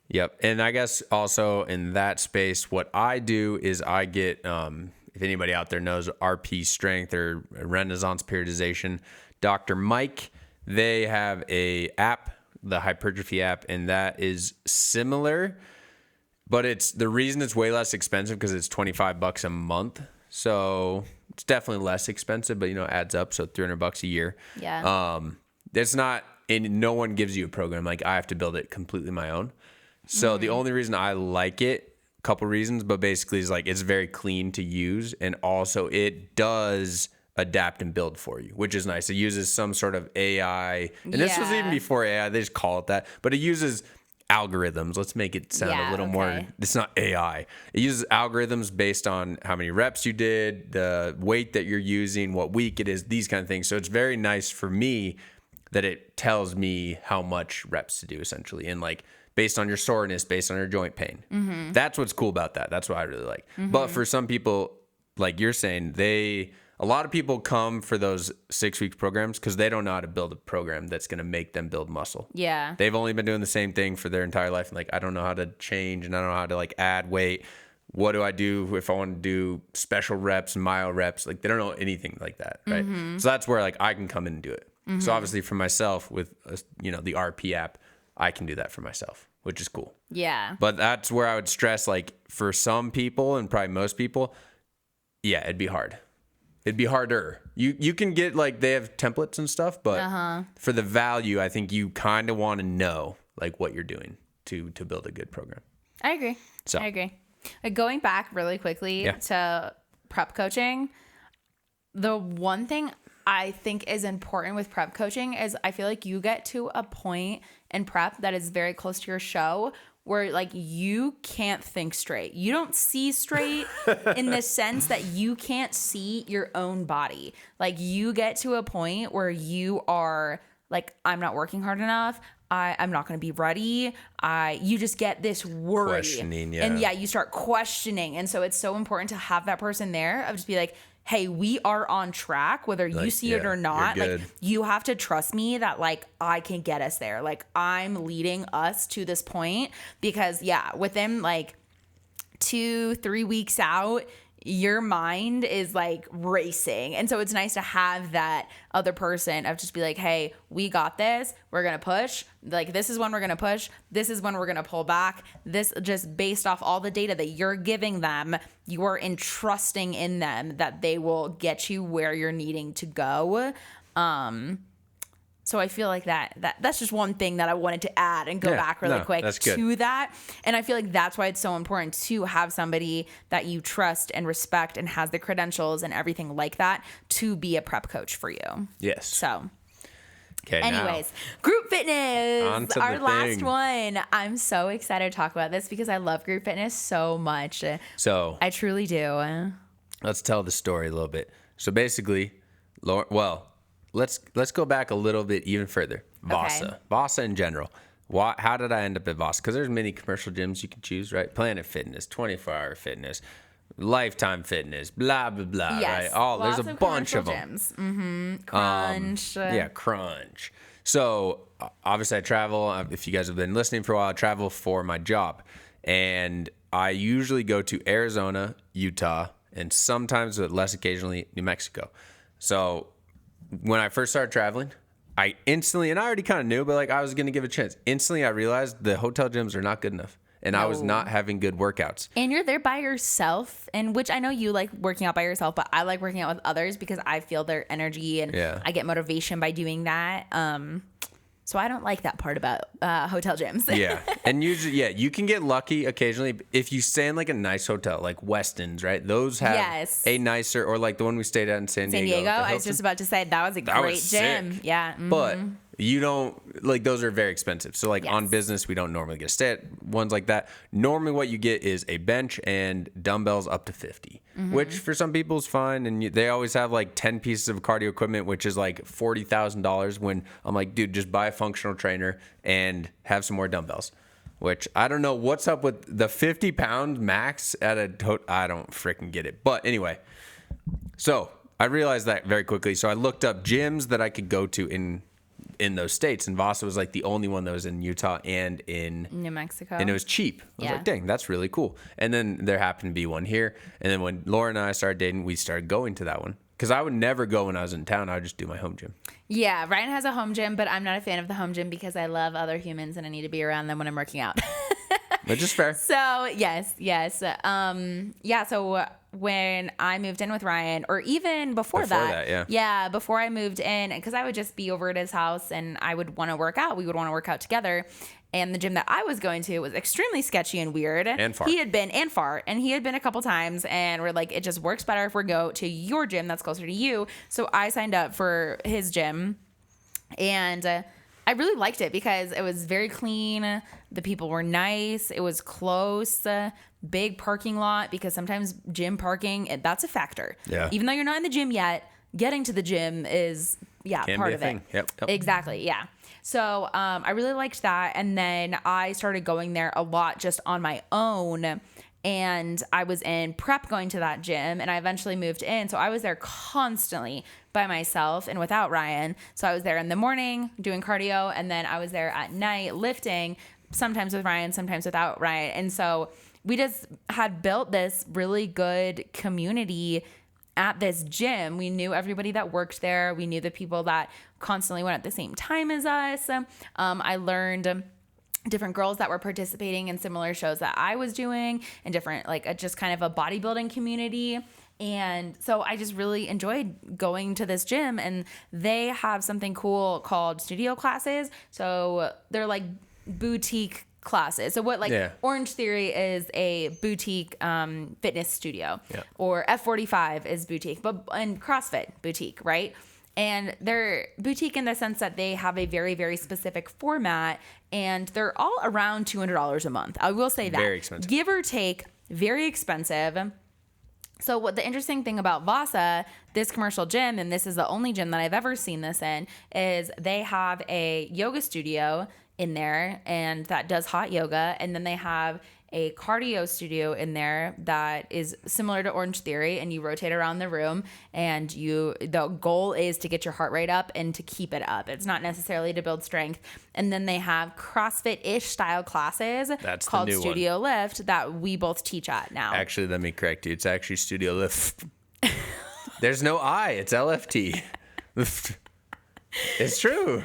Yep. And I guess also in that space, what I do is I get, if anybody out there knows RP Strength or Renaissance Periodization, Dr. Mike, they have a app, the hypertrophy app, and that is similar, but the reason it's way less expensive because it's $25 a month. So it's definitely less expensive, but adds up. So $300 a year. Yeah. It's not, and no one gives you a program. Like I have to build it completely my own. So the only reason I like it, a couple reasons, but basically is like, it's very clean to use. And also it does adapt and build for you, which is nice. It uses some sort of AI, and this was even before AI, they just call it that, but it uses algorithms. Let's make it sound a little more, it's not AI. It uses algorithms based on how many reps you did, the weight that you're using, what week it is, these kind of things. So it's very nice for me that it tells me how much reps to do essentially. And like based on your soreness, based on your joint pain. Mm-hmm. That's what's cool about that. That's what I really like. Mm-hmm. But for some people, like you're saying, a lot of people come for those 6-week programs because they don't know how to build a program that's going to make them build muscle. Yeah. They've only been doing the same thing for their entire life. And like, I don't know how to change and I don't know how to like add weight. What do I do if I want to do special reps, mile reps? Like they don't know anything like that. Right. Mm-hmm. So that's where like I can come in and do it. Mm-hmm. So obviously for myself with, the RP app, I can do that for myself, which is cool. Yeah. But that's where I would stress, like for some people and probably most people, yeah, it'd be hard. It'd be harder. You can get like they have templates and stuff, but for the value, I think you kind of want to know like what you're doing to build a good program. I agree. I agree. Going back really quickly to prep coaching, the one thing I think is important with prep coaching is I feel like you get to a point in prep that is very close to your show where like you can't think straight. You don't see straight in the sense that you can't see your own body. Like you get to a point where you are like, I'm not working hard enough. I'm not going to be ready. You just get this worry. Questioning, yeah. And you start questioning. And so it's so important to have that person there of just be like, hey, we are on track, whether you see it or not. Like you have to trust me that like I can get us there. Like I'm leading us to this point because within like 2-3 weeks out, your mind is like racing. And so it's nice to have that other person of just be like, hey, we got this. We're going to push. Like, this is when we're going to push. This is when we're going to pull back. This just based off all the data that you're giving them, you are entrusting in them that they will get you where you're needing to go. So I feel like that's just one thing that I wanted to add and go back really quick to that. And I feel like that's why it's so important to have somebody that you trust and respect and has the credentials and everything like that to be a prep coach for you. Yes. So okay. anyways, group fitness, our last one. I'm so excited to talk about this because I love group fitness so much. So I truly do. Let's tell the story a little bit. So basically, let's go back a little bit even further. Vasa in general. How did I end up at Vasa? Because there's many commercial gyms you can choose, right? Planet Fitness, 24-Hour Fitness, Lifetime Fitness, blah blah blah. Yes, right? There's a bunch of them. Gyms. Mm-hmm. Crunch. Crunch. So obviously I travel. If you guys have been listening for a while, I travel for my job, and I usually go to Arizona, Utah, and sometimes, but less occasionally, New Mexico. So when I first started traveling, I instantly, and I already kind of knew, but like I was going to give it a chance. Instantly, I realized the hotel gyms are not good enough. And I was not having good workouts. And you're there by yourself, and which I know you like working out by yourself, but I like working out with others because I feel their energy and I get motivation by doing that. So I don't like that part about hotel gyms. Yeah. And usually, you can get lucky occasionally if you stay in like a nice hotel, like Westin's, right? Those have a nicer, or like the one we stayed at in San Diego. I was just about to say that was a great gym. Sick. Yeah. Mm-hmm. But you don't, like, those are very expensive. So like on business, we don't normally get to stay at ones like that. Normally what you get is a bench and dumbbells up to 50, which for some people is fine. And they always have like 10 pieces of cardio equipment, which is like $40,000, when I'm like, dude, just buy a functional trainer and have some more dumbbells. Which I don't know what's up with the 50-pound max at I don't freaking get it. But anyway, so I realized that very quickly. So I looked up gyms that I could go to in those states, and Vasa was like the only one that was in Utah and in New Mexico, and it was cheap. I was like, dang, that's really cool. And then there happened to be one here, and then when Laura and I started dating, we started going to that one, because I would never go when I was in town. I would just do my home gym. Yeah, Ryan has a home gym, but I'm not a fan of the home gym because I love other humans and I need to be around them when I'm working out. Which is fair. So yes. So when I moved in with Ryan, or even before that, before I moved in, because I would just be over at his house and I would want to work out. We would want to work out together. And the gym that I was going to was extremely sketchy and weird. And far. He had been a couple times, and we're like, it just works better if we go to your gym that's closer to you. So I signed up for his gym, and I really liked it because it was very clean. The people were nice. It was close. Big parking lot, because sometimes gym parking, that's a factor. Yeah. Even though you're not in the gym yet, getting to the gym is part of it. Yep. Exactly. Yeah. So I really liked that. And then I started going there a lot just on my own. And I was in prep going to that gym, and I eventually moved in. So I was there constantly by myself and without Ryan. So I was there in the morning doing cardio, and then I was there at night lifting, sometimes with Ryan, sometimes without Ryan. And so we just had built this really good community at this gym. We knew everybody that worked there. We knew the people that constantly went at the same time as us. I learned different girls that were participating in similar shows that I was doing, and different, like just kind of a bodybuilding community. And so I just really enjoyed going to this gym, and they have something cool called studio classes. So they're like boutique classes. So what Orange Theory is a boutique fitness studio, or F45 is boutique, and CrossFit boutique, right? And they're boutique in the sense that they have a very, very specific format, and they're all around $200 a month. I will say that. Very expensive. Give or take, very expensive. So what the interesting thing about Vasa, this commercial gym, and this is the only gym that I've ever seen this in, is they have a yoga studio in there, and that does hot yoga. And then they have a cardio studio in there that is similar to Orange Theory, and you rotate around the room, and the goal is to get your heart rate up and to keep it up. It's not necessarily to build strength. And then they have CrossFit-ish style classes called Studio Lift that we both teach at now. Actually, let me correct you. It's actually Studio Lift. There's no I. It's LFT. It's true.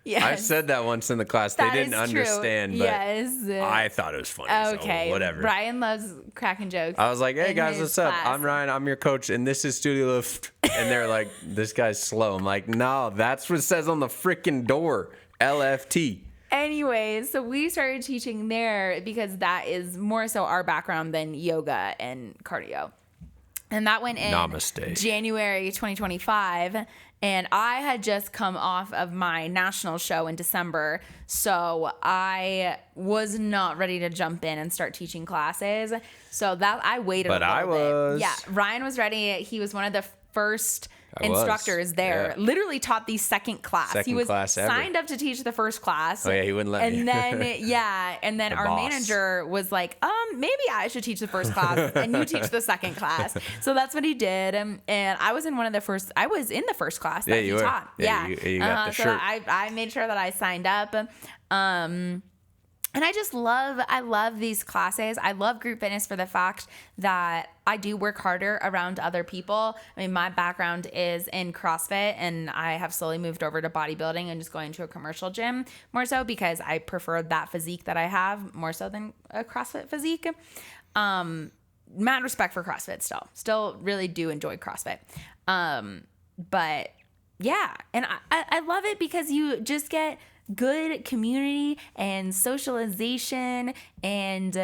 Yes. I said that once in the class. They That didn't is true. understand, but Yes. I thought it was funny. Okay. So whatever. Ryan loves cracking jokes. I was like, hey in guys, his what's up? class. I'm Ryan. I'm your coach, and this is Studio Lift. And they're like, this guy's slow. I'm like, no, that's what it says on the freaking door. LFT. Anyways, so we started teaching there because that is more so our background than yoga and cardio. And that went in Namaste. January 2025. And I had just come off of my national show in December. So I was not ready to jump in and start teaching classes. So that I waited But a little I was. bit. Yeah, Ryan was ready. He was one of the first I was, instructors there. yeah. Literally taught the second class. He Second was class ever. signed up to teach the first class. Oh, yeah, he wouldn't let me. And then our boss. manager was like, maybe I should teach the first class and you teach the second class. So that's what he did. And I was in I was in the first class that you he were. taught. Yeah, you got the so shirt. I made sure that I signed up. And I love these classes. I love group fitness for the fact that I do work harder around other people. I mean, my background is in CrossFit, and I have slowly moved over to bodybuilding and just going to a commercial gym more so because I prefer that physique that I have more so than a CrossFit physique. Mad respect for CrossFit still really do enjoy CrossFit. But yeah, and I love it because you just get good community and socialization, and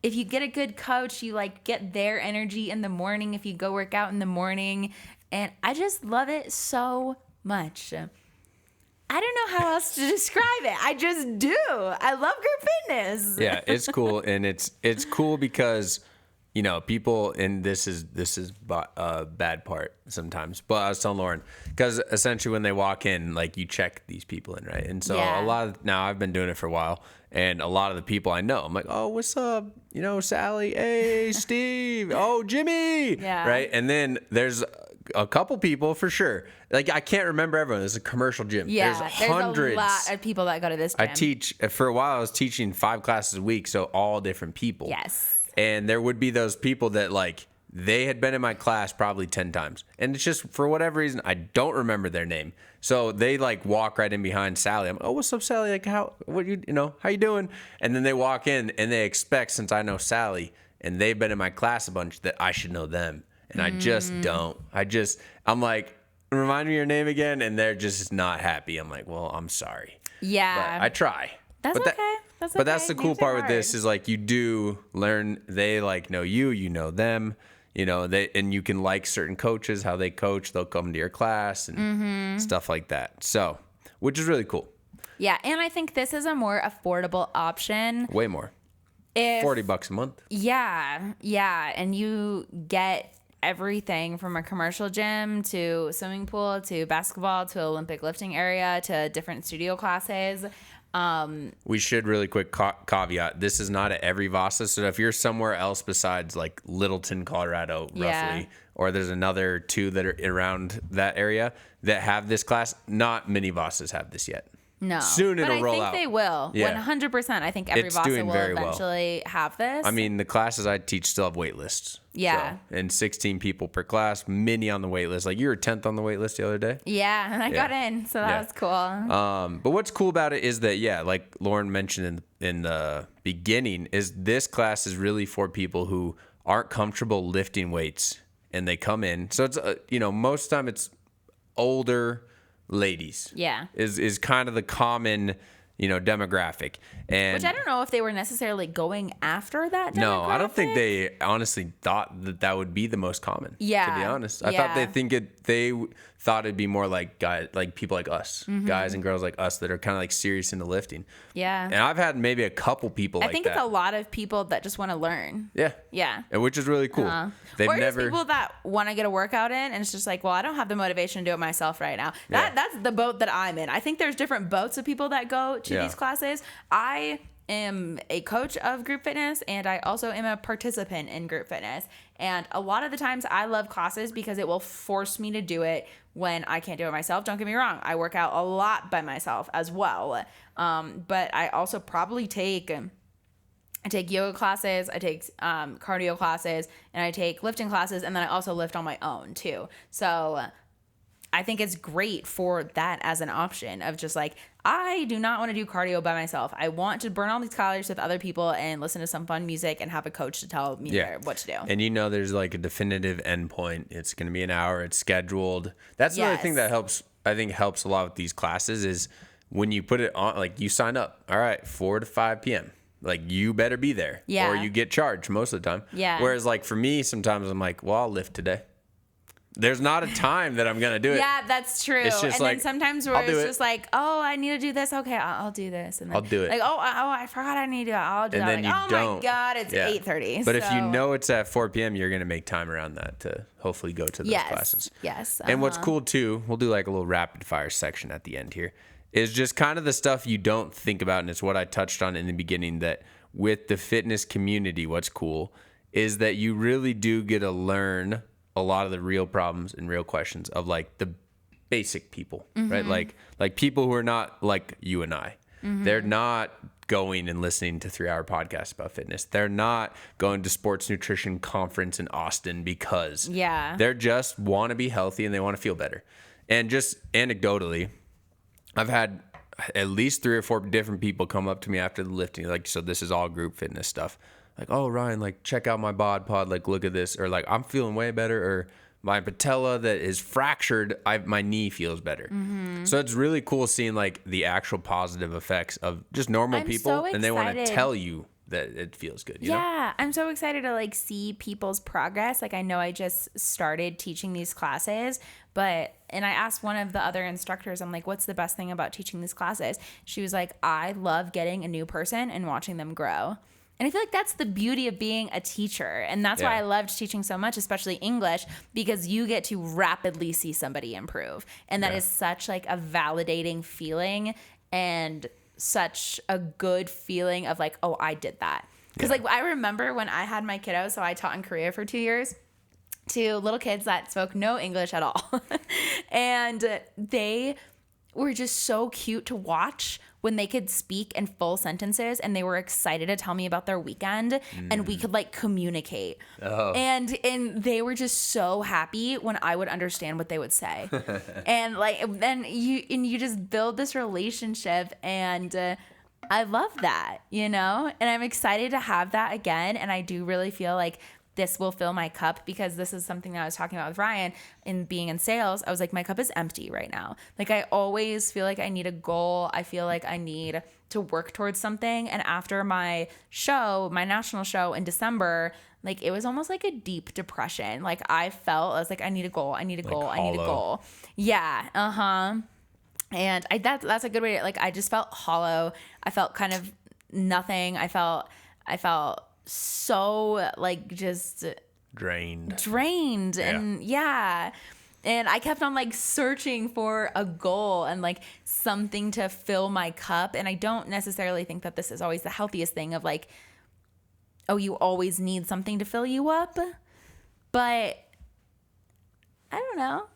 if you get a good coach, you like get their energy in the morning if you go work out in the morning, and I just love it so much. I don't know how else to describe it. I just do. I love group fitness. Yeah, it's cool, and it's cool because people, and this is a bad part sometimes. But I was telling Lauren, because essentially when they walk in, like you check these people in, right? And so now I've been doing it for a while, and a lot of the people I know, I'm like, oh, what's up? Sally, hey, Steve, oh, Jimmy, Yeah. right? And then there's a couple people for sure. Like I can't remember everyone. There's a commercial gym. Yeah, there's hundreds. a lot of people that go to this gym. I teach for a while. I was teaching 5 classes a week, so all different people. Yes. And there would be those people that like they had been in my class probably 10 times. And it's just for whatever reason, I don't remember their name. So they like walk right in behind Sally. I'm, oh, what's up, Sally? Like how you doing? And then they walk in and they expect, since I know Sally and they've been in my class a bunch, that I should know them. And I just don't. I'm like, remind me your name again. And they're just not happy. I'm like, well, I'm sorry. Yeah. But I try. That's okay. But that's the cool Names are part with hard. this is like you do learn, they like know you know them, and you can like certain coaches, how they coach, they'll come to your class and stuff like that. So, which is really cool. Yeah, and I think this is a more affordable option. Way more. If $40 a month. Yeah, and you get everything from a commercial gym to swimming pool to basketball to Olympic lifting area to different studio classes. We should really quick caveat. This is not at every Vasa. So if you're somewhere else besides like Littleton, Colorado, roughly, Yeah. or there's another 2 that are around that area that have this class, not many Vasas have this yet. No. Soon it'll roll out. I think they will. Yeah. 100%. I think every It's Vasa doing will very well. eventually have this. I mean, the classes I teach still have wait lists. Yeah. So, and 16 people per class, many on the wait list. Like you were 10th on the wait list the other day. yeah, and I got in, so that Yeah. was cool. But what's cool about it is that, yeah, like Lauren mentioned in the beginning, is this class is really for people who aren't comfortable lifting weights and they come in. So it's, most of the time it's older ladies. Yeah. Is kind of the common, demographic. And Which I don't know if they were necessarily going after that demographic. no, I don't think they honestly thought that would be the most common. Yeah. To be honest, I thought they thought it'd be more like people like us, guys and girls like us that are kind of like serious into lifting. Yeah. And I've had maybe a couple people I like think that. it's a lot of people that just want to learn. Yeah. Yeah. And which is really cool. They've Or just never. people that want to get a workout in, and it's just like, well, I don't have the motivation to do it myself right now. That's the boat that I'm in. I think there's different boats of people that go to Yeah. these classes. I am a coach of group fitness, and I also am a participant in group fitness. And a lot of the times I love classes because it will force me to do it when I can't do it myself. Don't get me wrong. I work out a lot by myself as well. But I also probably take yoga classes, I take cardio classes, and I take lifting classes, and then I also lift on my own too. So I think it's great for that as an option of just like, I do not want to do cardio by myself. I want to burn all these calories with other people and listen to some fun music and have a coach to tell me what to do. And there's like a definitive endpoint. It's going to be an hour. It's scheduled. That's the other thing that helps. I think helps a lot with these classes is when you put it on, like you sign up. All right, 4 to 5 p.m. Like you better be there, or you get charged most of the time. Yeah. Whereas like for me, sometimes I'm like, well, I'll lift today. There's not a time that I'm going to do it. Yeah, that's true. It's just and like, then sometimes where it's just like, oh, I need to do this. Okay, I'll do this. And then, I'll do it. Like, oh, I forgot I need to do it. I'll do and that. then Like, you oh don't. my God, it's 8:30. But if you know it's at 4 p.m., you're going to make time around that to hopefully go to those classes. Yes. And what's cool too, we'll do like a little rapid fire section at the end here, is just kind of the stuff you don't think about. And it's what I touched on in the beginning, that with the fitness community, what's cool is that you really do get to learn a lot of the real problems and real questions of like the basic people, right? Like people who are not like you and I. They're not going and listening to 3-hour podcasts about fitness. They're not going to sports nutrition conference in Austin because they're just want to be healthy and they want to feel better. And just anecdotally, I've had at least 3 or 4 different people come up to me after the lifting. Like, so this is all group fitness stuff. Like, oh, Ryan, like check out my bod pod. Like, look at this. Or like, I'm feeling way better. Or my patella that is fractured, my knee feels better. So it's really cool seeing like the actual positive effects of just normal people. So and they want to tell you that it feels good. You know? I'm so excited to like see people's progress. Like I know I just started teaching these classes, and I asked one of the other instructors, I'm like, what's the best thing about teaching these classes? She was like, I love getting a new person and watching them grow. And I feel like that's the beauty of being a teacher. And that's why I loved teaching so much, especially English, because you get to rapidly see somebody improve. And that is such like a validating feeling and such a good feeling of like, oh, I did that. Because like I remember when I had my kiddos, so I taught in Korea for 2 years to little kids that spoke no English at all. And they were just so cute to watch when they could speak in full sentences and they were excited to tell me about their weekend and we could like communicate. And they were just so happy when I would understand what they would say. And like then you just build this relationship and I love that, you know? And I'm excited to have that again, and I do really feel like this will fill my cup, because this is something that I was talking about with Ryan in being in sales. I was like, my cup is empty right now. Like I always feel like I need a goal. I feel like I need to work towards something. And after my national show in December, like it was almost like a deep depression. Like I was like, I need a goal. I need a goal. I need a goal. Yeah. And that's a good way to, like, I just felt hollow. I felt kind of nothing. I felt so like just drained and and I kept on like searching for a goal and like something to fill my cup. And I don't necessarily think that this is always the healthiest thing of like, oh, you always need something to fill you up, but I don't know.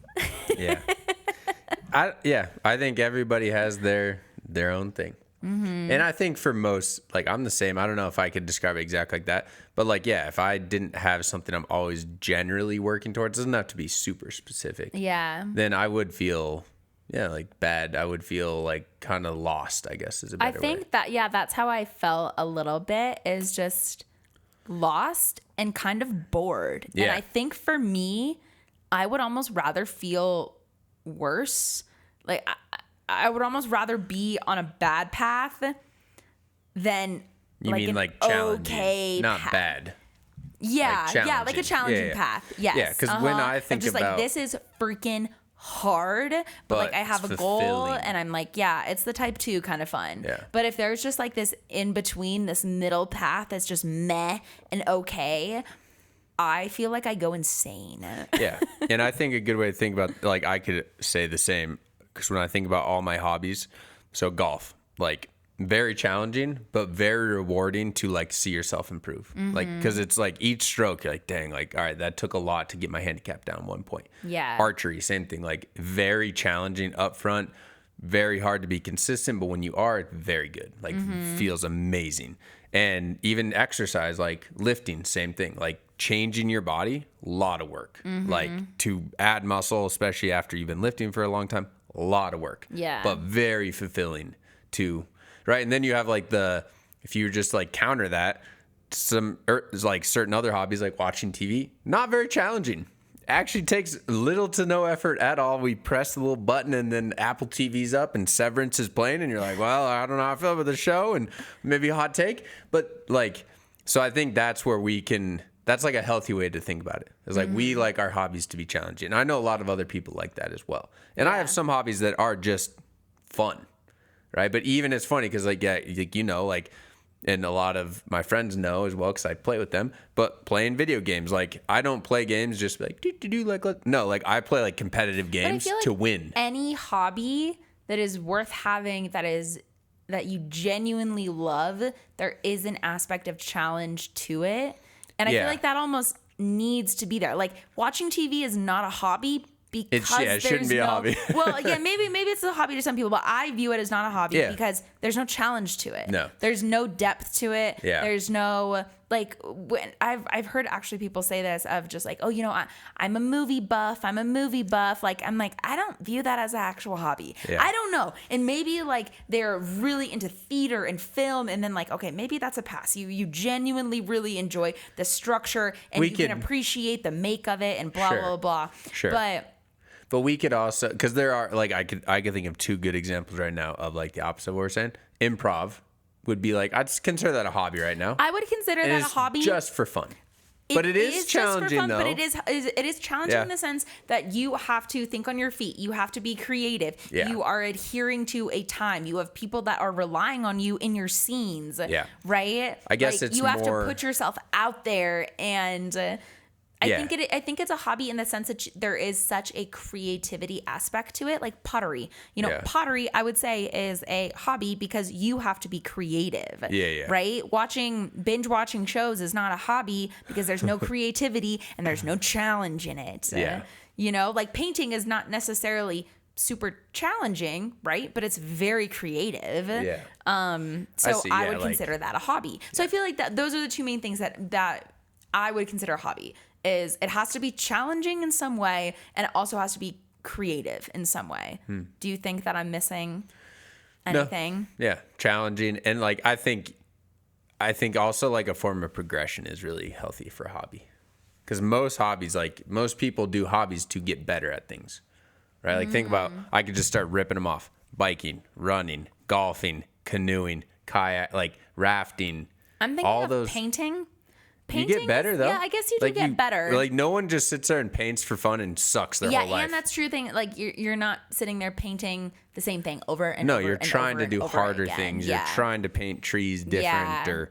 I think everybody has their own thing. And I think for most, like I'm the same. I don't know if I could describe it exactly like that, but like, if I didn't have something I'm always generally working towards, it doesn't have to be super specific. Then I would feel, like bad. I would feel like kind of lost, I guess is a better way. I think that, that's how I felt a little bit, is just lost and kind of bored. And I think for me, I would almost rather feel worse. Like I would almost rather be on a bad path than you like mean like challenging, not path. Bad. Like a challenging path. Yes. Yeah, because when I think just about like this is freaking hard, but like I have a goal and I'm like, it's the type 2 kind of fun. But if there's just like this in between, this middle path that's just meh and okay, I feel like I go insane. And I think a good way to think about, like I could say the same, because when I think about all my hobbies, so golf, like very challenging, but very rewarding to like see yourself improve. Like, because it's like each stroke, you're like, dang, like, all right, that took a lot to get my handicap down 1 point. Archery, same thing, like very challenging up front, very hard to be consistent, but when you are, it's very good, like feels amazing. And even exercise, like lifting, same thing, like changing your body, a lot of work. Like to add muscle, especially after you've been lifting for a long time, A lot of work. Yeah. But very fulfilling too. Right. And then you have like if you just like counter that, like certain other hobbies like watching TV, not very challenging. Actually takes little to no effort at all. We press the little button and then Apple TV's up and Severance is playing and you're like, well, I don't know how I feel about the show and maybe a hot take. But like, so I think that's where that's like a healthy way to think about it. It's like we like our hobbies to be challenging. And I know a lot of other people like that as well. And I have some hobbies that are just fun, right? But even it's funny because like, yeah, like, and a lot of my friends know as well because I play with them. But playing video games, like I don't play games just like no, like I play like competitive games to win. Any hobby that is worth having, that you genuinely love, there is an aspect of challenge to it, and I feel like that almost needs to be there. Like watching TV is not a hobby. Because it shouldn't be a hobby. Well, yeah, maybe it's a hobby to some people, but I view it as not a hobby because there's no challenge to it. No, there's no depth to it. Yeah, there's no like. When I've heard actually people say this of just like, oh, I'm a movie buff. Like I'm like, I don't view that as an actual hobby. Yeah. I don't know, and maybe like they're really into theater and film, and then like, okay, maybe that's a pass. You genuinely really enjoy the structure, and you can appreciate the make of it, and blah blah blah. Sure, But we could also, because there are like I could think of two good examples right now of like the opposite of what we're saying. Improv would be like I'd consider that a hobby right now. I would consider that a hobby just for fun. But it is challenging though. But it is challenging in the sense that you have to think on your feet. You have to be creative. Yeah. You are adhering to a time. You have people that are relying on you in your scenes. Yeah. Right? I guess it's you have more... to put yourself out there, and I think it's a hobby in the sense that there is such a creativity aspect to it, like pottery. Pottery, I would say, is a hobby because you have to be creative. Yeah. Right? Binge watching shows is not a hobby because there's no creativity and there's no challenge in it. Yeah. Like painting is not necessarily super challenging, right? But it's very creative. Yeah. So I would consider that a hobby. So I feel like that those are the two main things that I would consider a hobby. Is it has to be challenging in some way, and it also has to be creative in some way. Do you think that I'm missing anything? No. Yeah, challenging, and like I think also like a form of progression is really healthy for a hobby, because most hobbies, like most people do hobbies to get better at things, right? Like think about, I could just start ripping them off: biking, running, golfing, canoeing, kayak, like rafting. I'm thinking all of those painting. You get better though. Yeah, I guess you do get better. Like no one just sits there and paints for fun and sucks their whole life. Yeah, and that's true thing. Like you're not sitting there painting the same thing over and over. No, you're trying to do harder things. Yeah. You're trying to paint trees different or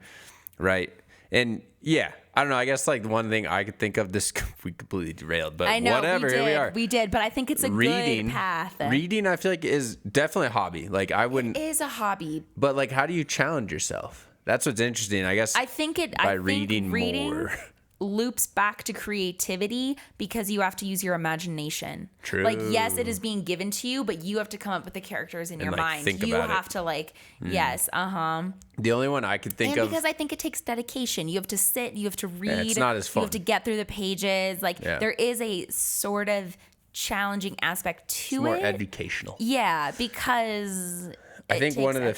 right. And yeah, I don't know. I guess like one thing I could think of, this we completely derailed, but whatever. Here we are. We did, but I think it's a good path. Reading, I feel like is definitely a hobby. Like I wouldn't. It is a hobby. But like, how do you challenge yourself? That's what's interesting. I guess. I think reading more loops back to creativity because you have to use your imagination. True. Like, yes, it is being given to you, but you have to come up with the characters in your mind. You have to yes, The only one I could think of, because I think it takes dedication. You have to sit, you have to read. It's not as fun. You have to get through the pages. There is a sort of challenging aspect to it. More educational. Yeah, because I think one of the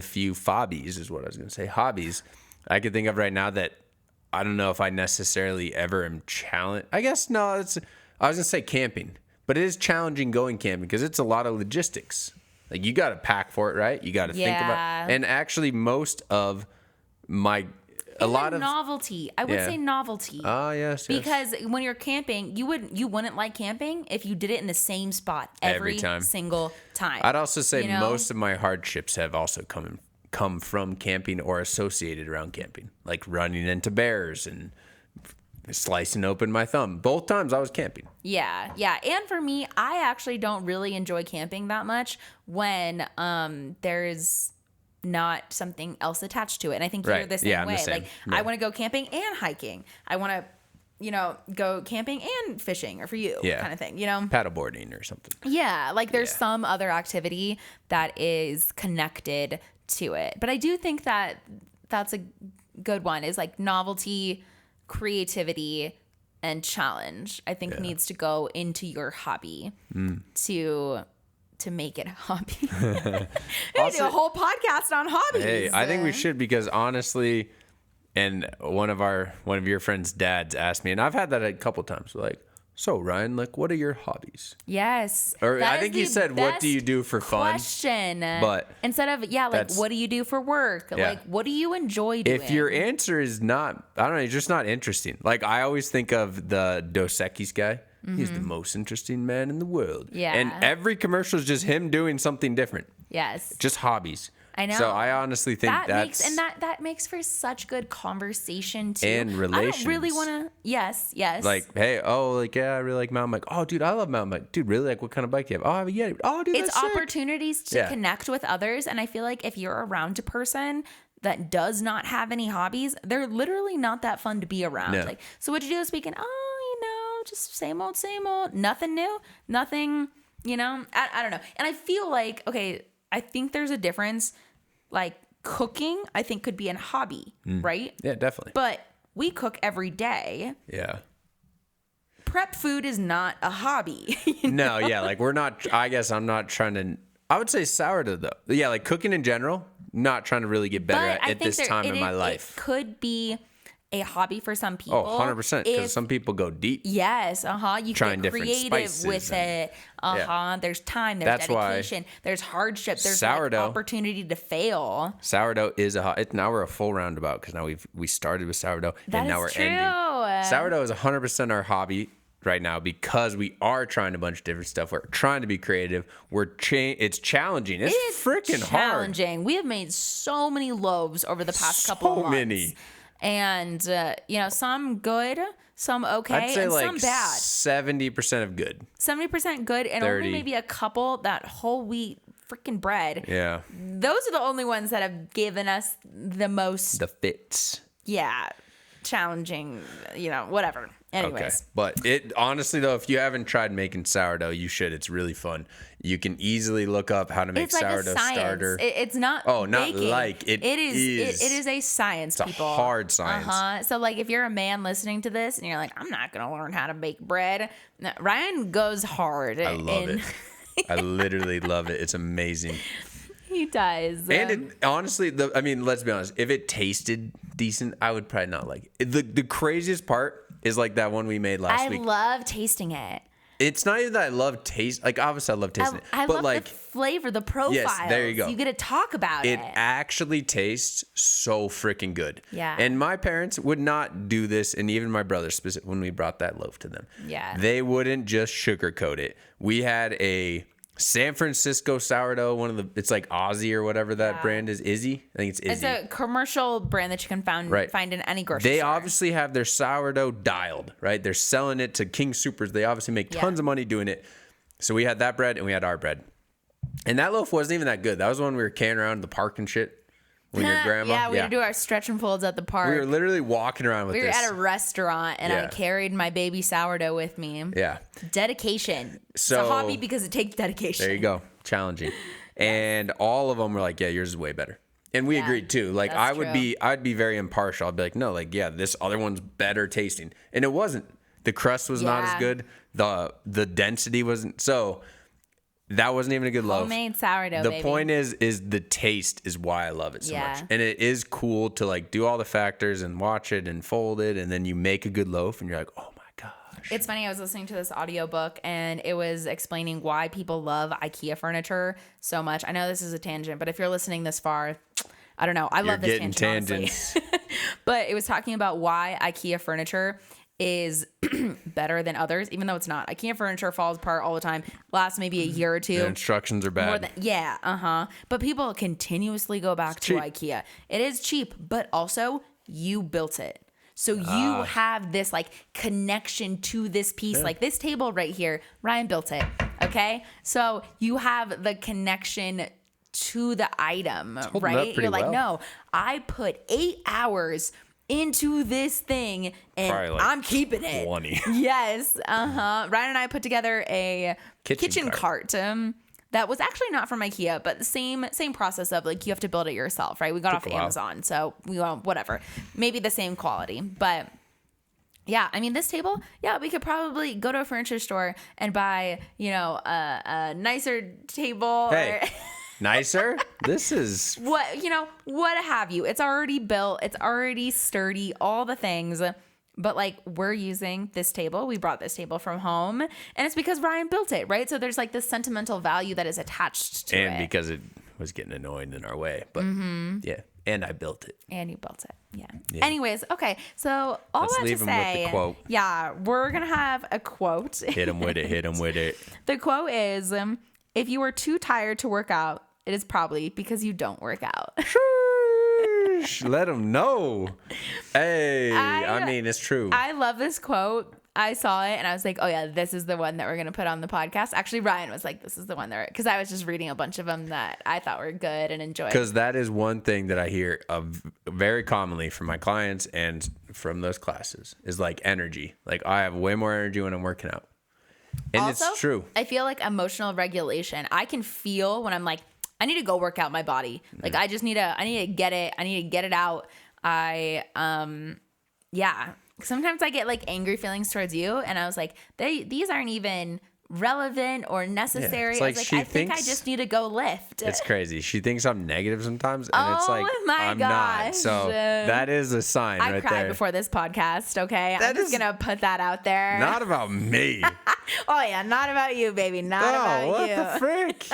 few hobbies is what I was going to say. Hobbies I could think of right now that I don't know if I necessarily ever am challenged. I guess no. I was going to say camping, but it is challenging going camping because it's a lot of logistics. Like you got to pack for it, right? You got to think about. And actually, most of my novelty. I would say novelty. Oh, yes. Because when you're camping, you wouldn't like camping if you did it in the same spot every single time. I'd also say most of my hardships have also come from camping or associated around camping, like running into bears and slicing open my thumb. Both times I was camping. Yeah. And for me, I actually don't really enjoy camping that much when there's not something else attached to it. And I think you're the same way. Like I want to go camping and hiking. I want to, go camping and fishing, or for you kind of thing, paddleboarding or something. Yeah. Like there's some other activity that is connected to it. But I do think that that's a good one, is like novelty, creativity, and challenge, I think needs to go into your hobby to make it a hobby. I do a whole podcast on hobbies. Hey, I think we should, because honestly, and one of your friends' dads asked me, and I've had that a couple times, like, so Ryan, like, what are your hobbies? Yes. Or I think he said, what do you do for fun? Question. But instead of, like, what do you do for work? Yeah. Like, what do you enjoy doing? If your answer is not, I don't know, it's just not interesting. Like, I always think of the Dos Equis guy. He's the most interesting man in the world. Yeah. And every commercial is just him doing something different. Yes. Just hobbies. I know. So I honestly think that makes for such good conversation too. And relations. I don't really want to. Yes. Like, hey, I really like mountain bike. Oh, dude, I love mountain bike. Dude, really, like, what kind of bike do you have? Oh, yeah. Oh, dude, it's that's sick. opportunities to connect with others, and I feel like if you're around a person that does not have any hobbies, they're literally not that fun to be around. No. Like, so what'd you do this weekend? Oh, just same old, nothing new, nothing. I don't know. And I feel like, okay, I think there's a difference. Like, cooking, I think, could be a hobby, right? Yeah, definitely. But we cook every day. Yeah. Prep food is not a hobby. No, yeah, like, I guess I'm not trying to, I would say sourdough, though. Yeah, like, cooking in general, not trying to really get better at this time in my life. It could be a hobby for some people. Oh, 100%, because some people go deep. Yes, You Trying get different creative spices with it. There's time, there's That's dedication, there's hardship, there's sourdough, like, opportunity to fail. Sourdough is now we're a full roundabout, because now we started with sourdough and now we're ending. Sourdough is 100% our hobby right now, because we are trying a bunch of different stuff. We're trying to be creative. It's challenging. It's freaking hard. We have made so many loaves over the past couple of months. So many. And, some good, some okay, I'd say and like some bad. 70% of good. 70% good, and 30. only maybe a couple that whole wheat freaking bread. Yeah. Those are the only ones that have given us the most. The fits. Yeah. Challenging, whatever. Anyways. Okay. But honestly, though, if you haven't tried making sourdough, you should. It's really fun. You can easily look up how to make sourdough starter. It's not. Oh, not baking. like it is. It is a science, it's people. A hard science. So, like, if you're a man listening to this and you're like, I'm not gonna learn how to bake bread, Ryan goes hard. I love it. I literally love it. It's amazing. He does. And honestly, let's be honest. If it tasted decent, I would probably not like it. The craziest part is like that one we made last week. I love tasting it. It's not even that I love taste. Like, obviously, I love tasting it. I but love like, the flavor, the profile. Yes, there you go. You get to talk about it. It actually tastes so freaking good. Yeah. And my parents would not do this, and even my brother, when we brought that loaf to them. Yeah. They wouldn't just sugarcoat it. We had a San Francisco sourdough, it's like Aussie or whatever that brand is. Izzy? I think it's Izzy. It's a commercial brand that you can find in any grocery store. They obviously have their sourdough dialed, right? They're selling it to King Supers. They obviously make tons of money doing it. So we had that bread and we had our bread. And that loaf wasn't even that good. That was when we were carrying around in the park and shit. When your grandma. Yeah, we would do our stretch and folds at the park. We were literally walking around with this. We were at a restaurant, and I carried my baby sourdough with me. Yeah. Dedication. It's a hobby because it takes dedication. There you go. Challenging. And all of them were like, yeah, yours is way better. And we agreed too. Like, I'd be very impartial. I'd be like, no, like, yeah, this other one's better tasting. And it wasn't. The crust was not as good. The density wasn't. So that wasn't even a good loaf. Homemade sourdough, The baby. point is the taste is why I love it so much. And it is cool to like do all the factors and watch it and fold it, and then you make a good loaf and you're like, oh my gosh. It's funny, I was listening to this audiobook and it was explaining why people love IKEA furniture so much. I know this is a tangent, but if you're listening this far, I don't know. I love this tangent, honestly. But it was talking about why IKEA furniture is better than others, even though it's not. IKEA furniture falls apart all the time. Lasts maybe a year or two. The instructions are bad. But people continuously go back to IKEA. It is cheap, but also you built it. So you have this like connection to this piece. Like this table right here, Ryan built it. Okay? So you have the connection to the item, right? You're like, no, I put 8 hours into this thing and I'm keeping it. 20. Yes. Ryan and I put together a kitchen cart that was actually not from IKEA, but the same process of like you have to build it yourself, right? We got off Amazon, so we went whatever. Maybe the same quality, but Yeah, I mean, this table, yeah, we could probably go to a furniture store and buy, a nicer table. Hey, or nicer? This is what have you. It's already built. It's already sturdy, all the things. But like, we're using this table. We brought this table from home, and it's because Ryan built it, right? So there's like this sentimental value that is attached to it. and because it was getting annoying in our way. But yeah, and I built it. And you built it. Yeah. Anyways, okay. So all Let's that to leave 'em with say, the quote. yeah, we're going to have a quote. Hit him with it. Hit him with it. The quote is, if you are too tired to work out, it is probably because you don't work out. Let him know. Hey, I mean, it's true. I love this quote. I saw it and I was like, oh yeah, this is the one that we're going to put on the podcast. Actually, Ryan was like, this is the one because I was just reading a bunch of them that I thought were good and enjoyed. Because that is one thing that I hear of very commonly from my clients and from those classes is like energy. Like I have way more energy when I'm working out. And also, it's true. I feel like emotional regulation. I can feel when I'm like, I need to go work out my body. Like I need to get it. I need to get it out. Sometimes I get like angry feelings towards you. And I was like, these aren't even relevant or necessary. Yeah, I was like, I think I just need to go lift. It's crazy. She thinks I'm negative sometimes. And it's like, I'm gosh. not. So that is a sign I right cried there. before this podcast. Okay. I'm just going to put that out there. Not about me. Oh yeah. Not about you, baby. Not about what you. the frick?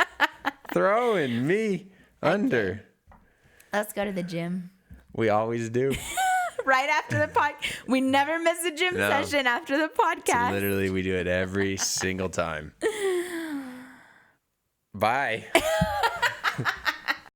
Throwing me under. Let's go to the gym. We always do. Right after the podcast. We never miss a gym session after the podcast. Literally, we do it every single time. Bye.